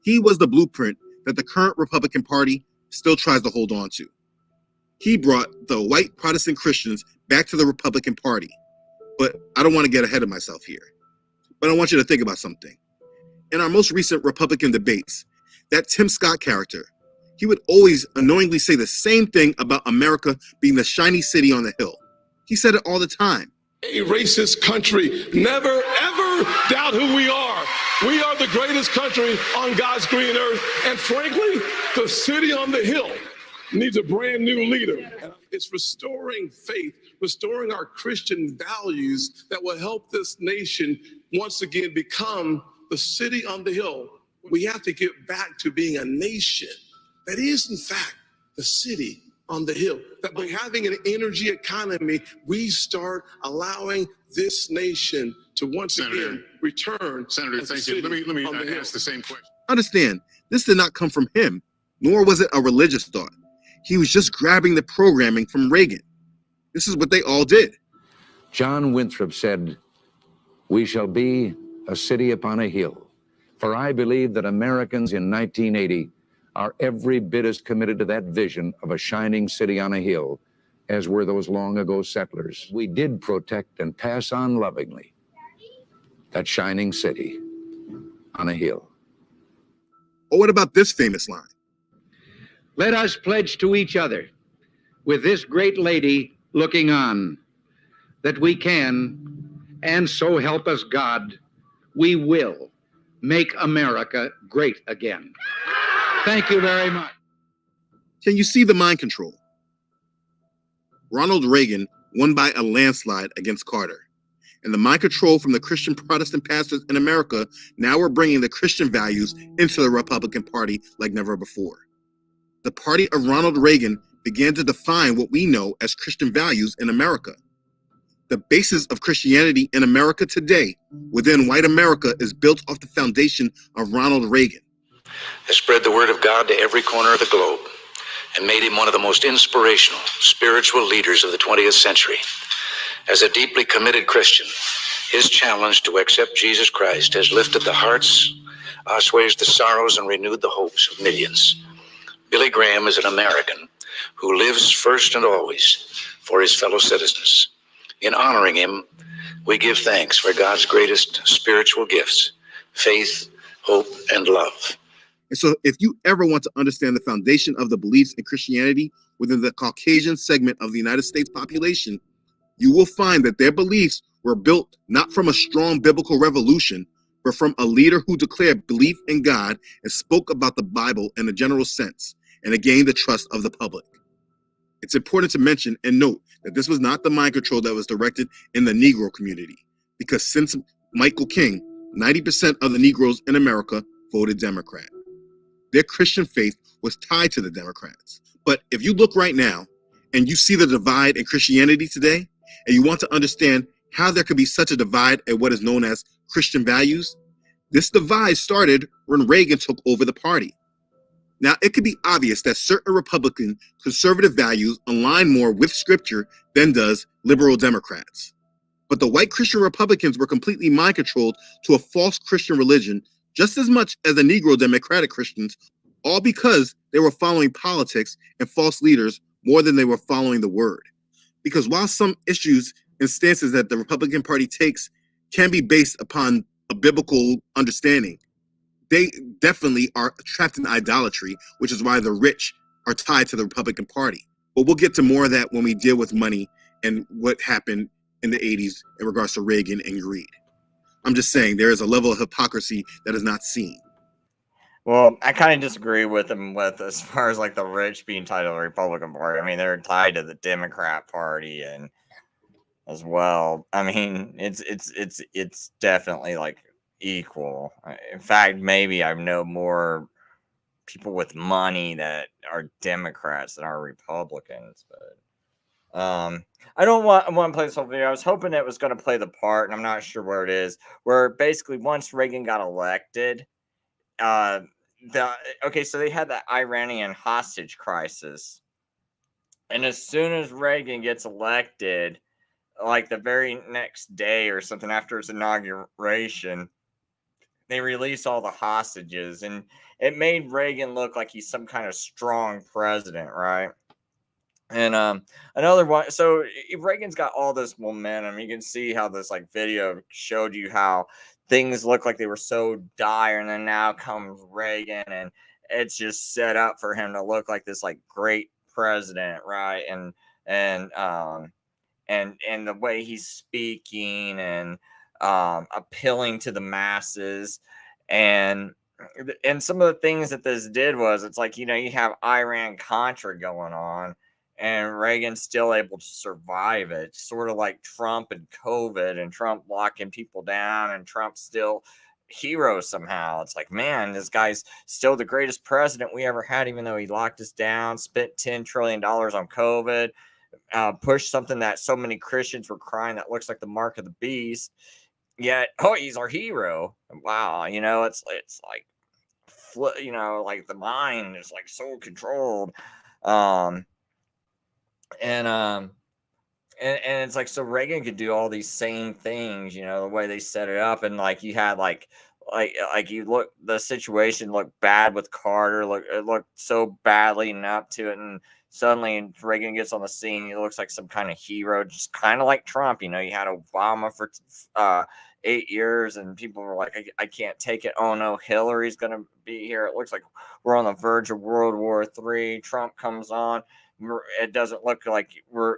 Speaker 6: He was the blueprint that the current Republican Party still tries to hold on to. He brought the white Protestant Christians back to the Republican Party. But I don't want to get ahead of myself here. But I want you to think about something. In our most recent Republican debates, that Tim Scott character, he would always annoyingly say the same thing about America being the shiny city on the hill. He said it all the time.
Speaker 16: A racist country. Never, ever doubt who we are. We are the greatest country on God's green earth. And frankly, the city on the hill needs a brand new leader. It's restoring faith, restoring our Christian values that will help this nation once again become the city on the hill. We have to get back to being a nation that is, in fact, the city on the hill. That by having an energy economy, we start allowing this nation to once again return.
Speaker 6: Senator,
Speaker 16: thank you.
Speaker 6: Let me ask the same question. Understand, this did not come from him, nor was it a religious thought. He was just grabbing the programming from Reagan. This is what they all did.
Speaker 13: John Winthrop said, "We shall be a city upon a hill. For I believe that Americans in 1980 are every bit as committed to that vision of a shining city on a hill as were those long ago settlers. We did protect and pass on lovingly that shining city on a hill."
Speaker 6: Or what about this famous line?
Speaker 13: Let us pledge to each other, with this great lady looking on, that we can, and so help us God, we will make America great again. Thank you very much.
Speaker 6: Can you see the mind control? Ronald Reagan won by a landslide against Carter. And the mind control from the Christian Protestant pastors in America now are bringing the Christian values into the Republican Party like never before. The party of Ronald Reagan began to define what we know as Christian values in America. The basis of Christianity in America today, within white America, is built off the foundation of Ronald Reagan.
Speaker 17: Has spread the word of God to every corner of the globe and made him one of the most inspirational spiritual leaders of the 20th century. As a deeply committed Christian, his challenge to accept Jesus Christ has lifted the hearts, assuaged the sorrows, and renewed the hopes of millions. Billy Graham is an American who lives first and always for his fellow citizens. In honoring him, we give thanks for God's greatest spiritual gifts, faith, hope, and love.
Speaker 6: And so if you ever want to understand the foundation of the beliefs in Christianity within the Caucasian segment of the United States population, you will find that their beliefs were built not from a strong biblical revolution, but from a leader who declared belief in God and spoke about the Bible in a general sense, and to gain the trust of the public. It's important to mention and note that this was not the mind control that was directed in the Negro community, because since Michael King, 90% of the Negroes in America voted Democrat. Their Christian faith was tied to the Democrats. But if you look right now and you see the divide in Christianity today, and you want to understand how there could be such a divide at what is known as Christian values, this divide started when Reagan took over the party. Now, it could be obvious that certain Republican conservative values align more with Scripture than does liberal Democrats. But the white Christian Republicans were completely mind controlled to a false Christian religion just as much as the Negro Democratic Christians, all because they were following politics and false leaders more than they were following the word. Because while some issues and stances that the Republican Party takes can be based upon a biblical understanding, they definitely are trapped in idolatry, which is why the rich are tied to the Republican Party. But we'll get to more of that when we deal with money and what happened in the 80s in regards to Reagan and greed. I'm just saying there is a level of hypocrisy that is not seen.
Speaker 1: Well, I kind of disagree with him with as far as like the rich being tied to the Republican Party. I mean, they're tied to the Democrat Party and as well. I mean, it's definitely like equal. In fact, maybe I know more people with money that are Democrats than are Republicans, but I don't want to play this whole video. I was hoping it was going to play the part, and I'm not sure where it is, where basically once Reagan got elected, so they had the Iranian hostage crisis, and as soon as Reagan gets elected, like the very next day or something after his inauguration, they release all the hostages, and it made Reagan look like he's some kind of strong president, right? And another one, so Reagan's got all this momentum. You can see how this like video showed you how things look like they were so dire, and then now comes Reagan, and it's just set up for him to look like this like great president, right? And the way he's speaking and appealing to the masses, and some of the things that this did was, it's like, you have Iran Contra going on, and Reagan's still able to survive it, sort of like Trump and COVID, and Trump locking people down, and Trump still hero somehow. It's like, man, this guy's still the greatest president we ever had, even though he locked us down, spent $10 trillion on COVID, pushed something that so many Christians were crying that looks like the mark of the beast. Yet, he's our hero. Wow, it's like, like the mind is like so controlled. And it's like, so Reagan could do all these same things, the way they set it up, and like you had like you look, the situation looked bad with Carter, it looked so bad leading up to it, and suddenly Reagan gets on the scene, he looks like some kind of hero, just kind of like Trump. You had Obama for 8 years, and people were like, I can't take it. Oh no, Hillary's gonna be here. It looks like we're on the verge of World War III. Trump comes on. It doesn't look like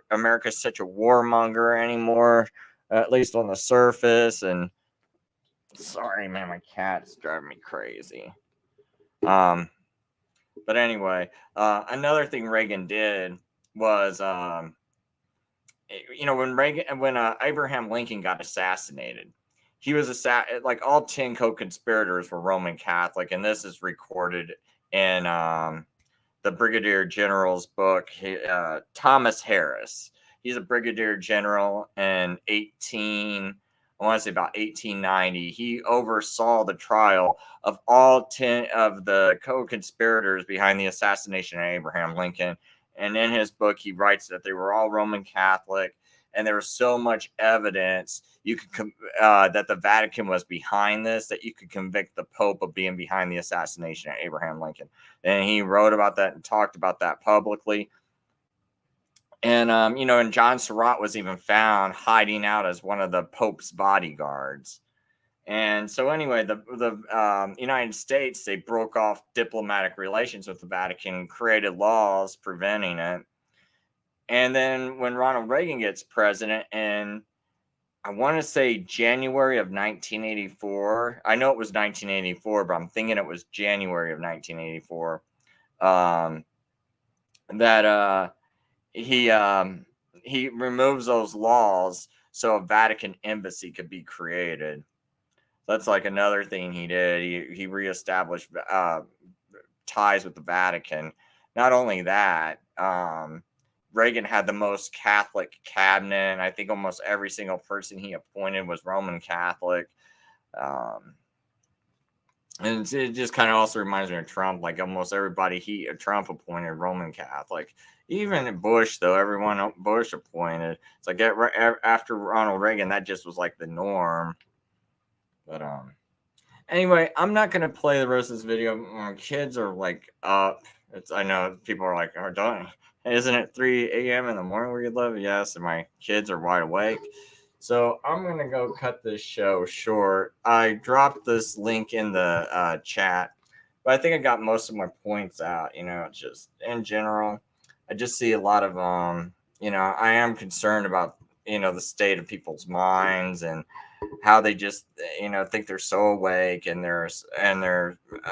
Speaker 1: America's such a warmonger anymore, at least on the surface. And sorry, man, my cat's driving me crazy. But anyway, another thing Reagan did was, when Abraham Lincoln got assassinated, he was like all 10 co-conspirators were Roman Catholic, and this is recorded in the Brigadier General's book, Thomas Harris. He's a brigadier general in about 1890. He oversaw the trial of all 10 of the co-conspirators behind the assassination of Abraham Lincoln. And in his book, he writes that they were all Roman Catholic, and there was so much evidence that the Vatican was behind this, that you could convict the Pope of being behind the assassination of Abraham Lincoln. And he wrote about that and talked about that publicly. And and John Surratt was even found hiding out as one of the Pope's bodyguards. And so anyway, the United States, they broke off diplomatic relations with the Vatican, created laws preventing it. And then when Ronald Reagan gets president, and I want to say January of 1984, I know it was 1984, but I'm thinking it was January of 1984, that he removes those laws so a Vatican embassy could be created. That's like another thing he did. He reestablished ties with the Vatican. Not only that, Reagan had the most Catholic cabinet, and I think almost every single person he appointed was Roman Catholic. And it just kind of also reminds me of Trump. Like almost everybody Trump appointed Roman Catholic. Even Bush, though, everyone Bush appointed. It's like after Ronald Reagan, that just was like the norm. But anyway, I'm not gonna play the rest of this video. My kids are like up. I know people are like, "Oh, don't." Isn't it 3 a.m. in the morning where you live? Yes, and my kids are wide awake. So I'm going to go cut this show short. I dropped this link in the chat, but I think I got most of my points out. It's just in general, I just see a lot of, I am concerned about, the state of people's minds and how they just, think they're so awake and they're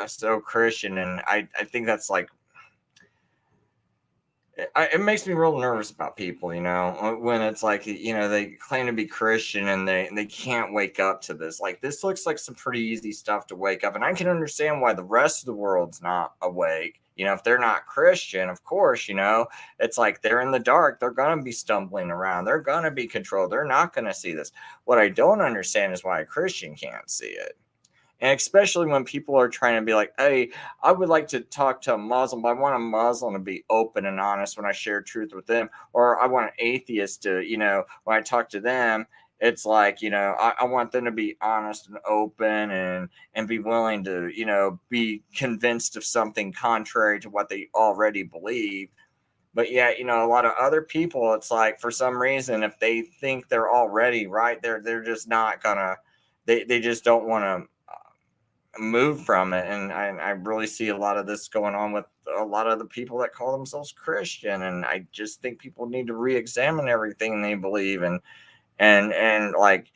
Speaker 1: so Christian. And I think that's like, it makes me real nervous about people, when it's like, they claim to be Christian and they can't wake up to this. Like, this looks like some pretty easy stuff to wake up. And I can understand why the rest of the world's not awake. If they're not Christian, of course, it's like they're in the dark. They're going to be stumbling around. They're going to be controlled. They're not going to see this. What I don't understand is why a Christian can't see it. And especially when people are trying to be like, hey, I would like to talk to a Muslim, but I want a Muslim to be open and honest when I share truth with them. Or I want an atheist to, when I talk to them, it's like, I want them to be honest and open and be willing to, be convinced of something contrary to what they already believe. But yeah, you know, a lot of other people, it's like for some reason, if they think they're already right, they're just not gonna, they just don't want to move from it. And I really see a lot of this going on with a lot of the people that call themselves Christian. And I just think people need to re-examine everything they believe. And like,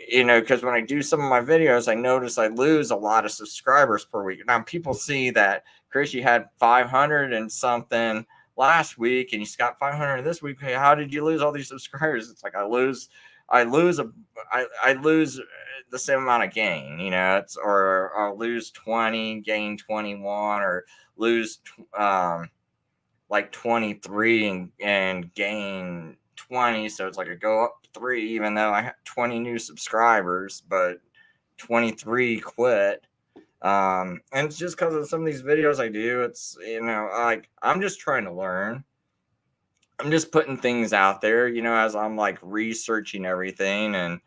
Speaker 1: you know, because when I do some of my videos, I notice I lose a lot of subscribers per week. Now people see that Chris, you had 500 and something last week and you got 500 this week. Hey, how did you lose all these subscribers? It's like I lose the same amount of gain, you know, it's, or I'll lose 20, gain 21, or lose like 23 and gain 20. So it's like I go up 3, even though I have 20 new subscribers, but 23 quit. And it's just because of some of these videos I do. It's, you know, like I'm just trying to learn. I'm just putting things out there, you know, as I'm like researching everything and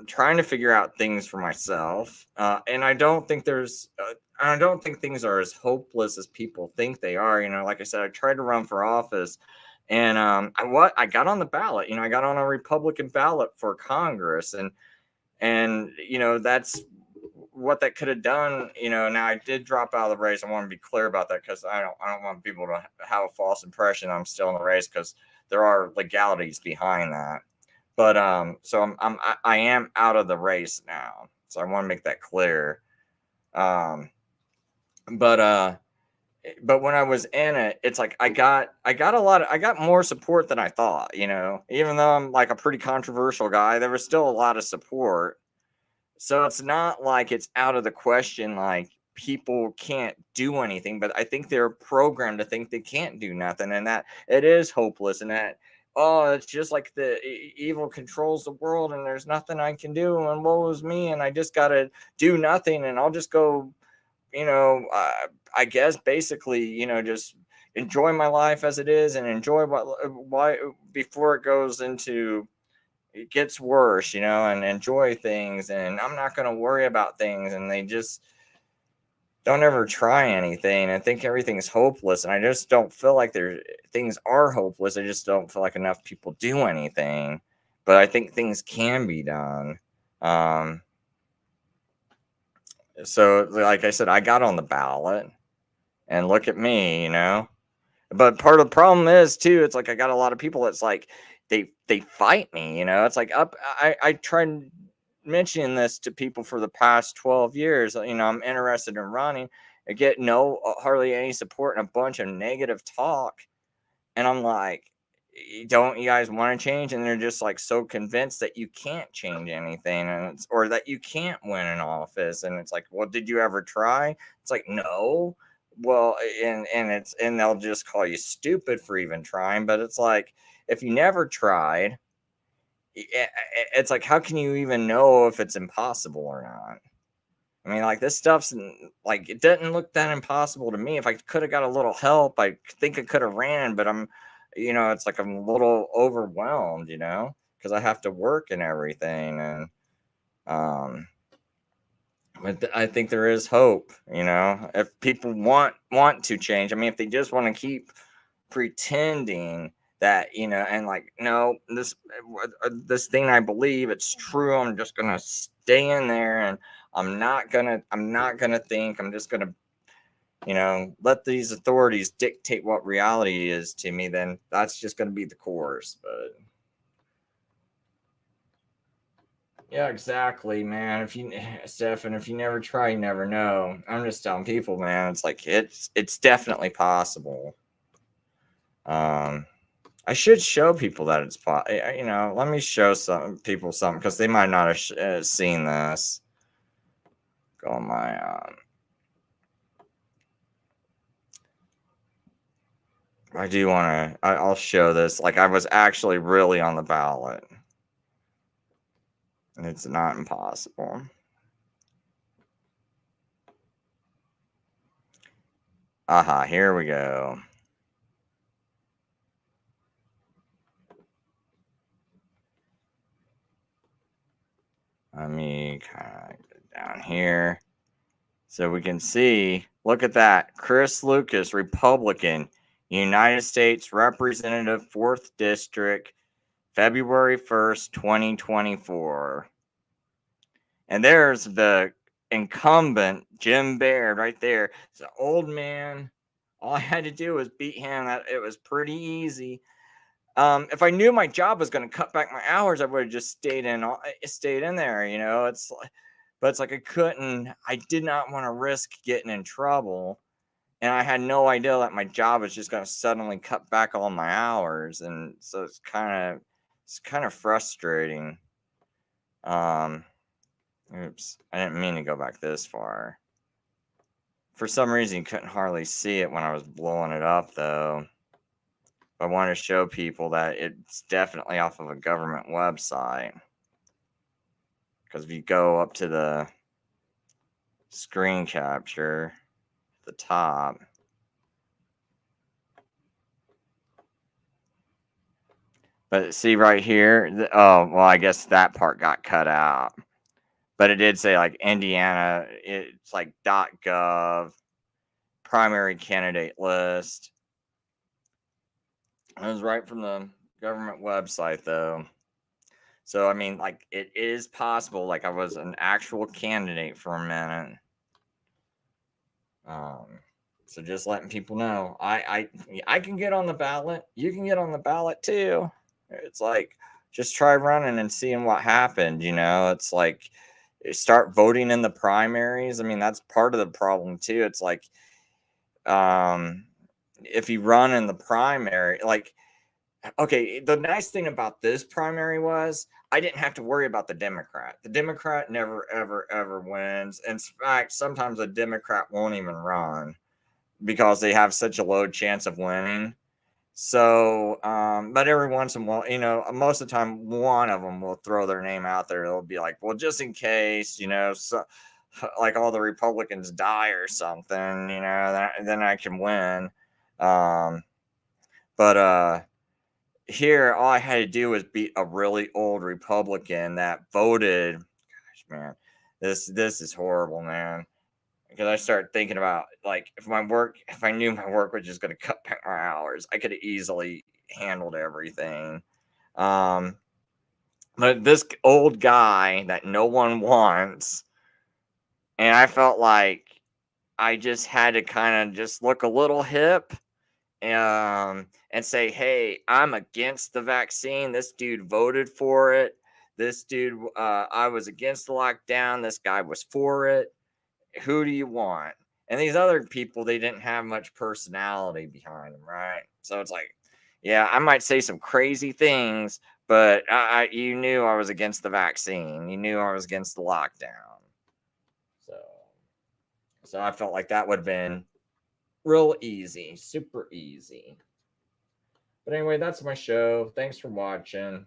Speaker 1: trying to figure out things for myself. And I don't think I don't think things are as hopeless as people think they are. You know, like I said, I tried to run for office, and I got on the ballot. You know, I got on a Republican ballot for Congress, and you know, that's what that could have done. You know, now I did drop out of the race. I want to be clear about that, because I don't want people to have a false impression I'm still in the race, because there are legalities behind that. But so I am out of the race now, so I want to make that clear. But when I was in it, it's like I got more support than I thought. You know, even though I'm like a pretty controversial guy, there was still a lot of support. So it's not like it's out of the question, like people can't do anything, but I think they're programmed to think they can't do nothing, and that it is hopeless, and that, oh, it's just like the evil controls the world and there's nothing I can do, and woe is me, and I just got to do nothing, and I'll just go, you know, I guess basically, you know, just enjoy my life as it is, and enjoy why before it goes into, it gets worse, you know, and enjoy things, and I'm not going to worry about things, and they just don't ever try anything and think everything's hopeless. And I just don't feel like things are hopeless. I just don't feel like enough people do anything, but I think things can be done. So like I said, I got on the ballot, and look at me, you know. But part of the problem is too, it's like I got a lot of people that's like they fight me, you know. It's like I tried mentioning this to people for the past 12 years. You know, I'm interested in running. I get hardly any support and a bunch of negative talk. And I'm like, don't you guys want to change? And they're just like so convinced that you can't change anything, and or that you can't win an office. And it's like, well, did you ever try? It's like, no. Well, and they'll just call you stupid for even trying. But it's like, if you never tried, it's like, how can you even know if it's impossible or not? I mean, like, this stuff's like, it doesn't look that impossible to me. If I could have got a little help, I think I could have ran, but you know, it's like I'm a little overwhelmed, you know, because I have to work and everything. And but I think there is hope, you know, if people want to change. I mean, if they just want to keep pretending that, you know, and like, no, this thing I believe, it's true, I'm just gonna stay in there, and I'm not gonna think, I'm just gonna, you know, let these authorities dictate what reality is to me, then that's just gonna be the course. But yeah, exactly, man. Stefan, if you never try, you never know. I'm just telling people, man, it's like it's definitely possible. I should show people that it's possible. You know, let me show some people something, because they might not have seen this. Go on my I do want to. I'll show this. Like, I was actually really on the ballot, and it's not impossible. Aha, here we go. Let me kind of get down here so we can see. Look at that. Chris Lucas, Republican. United States Representative, 4th District, February 1st, 2024. And there's the incumbent, Jim Baird, right there. It's an old man. All I had to do was beat him. It was pretty easy. If I knew my job was going to cut back my hours, I would have just stayed in there, you know. But it's like I did not want to risk getting in trouble. And I had no idea that my job was just going to suddenly cut back all my hours. And so it's kind of frustrating. Oops, I didn't mean to go back this far. For some reason, you couldn't hardly see it when I was blowing it up, though. I want to show people that it's definitely off of a government website. Because if you go up to the screen capture at the top, but see right here, oh, well, I guess that part got cut out. But it did say like Indiana, it's like .gov, primary candidate list. It was right from the government website, though. So, I mean, like, it is possible. Like, I was an actual candidate for a minute. So just letting people know, I can get on the ballot. You can get on the ballot too. It's like, just try running and seeing what happened. You know, it's like, start voting in the primaries. I mean, that's part of the problem too. It's like, if you run in the primary, like, okay, the nice thing about this primary was I didn't have to worry about the Democrat. The Democrat never, ever, ever wins. In fact, sometimes a Democrat won't even run because they have such a low chance of winning. So, but every once in a while, you know, most of the time, one of them will throw their name out there. It'll be like, well, just in case, you know, so, like all the Republicans die or something, you know, then I can win. But here, all I had to do was beat a really old Republican that voted. Gosh, man, this is horrible, man. Because I started thinking about, like, if I knew my work was just going to cut back my hours, I could have easily handled everything. But this old guy that no one wants, and I felt like I just had to kind of just look a little hip. And say, hey, I'm against the vaccine. This dude voted for it. This dude, I was against the lockdown. This guy was for it. Who do you want? And these other people, they didn't have much personality behind them, right? So it's like, yeah, I might say some crazy things, but you knew I was against the vaccine. You knew I was against the lockdown. So I felt like that would have been real easy, super easy. But anyway, that's my show. Thanks for watching.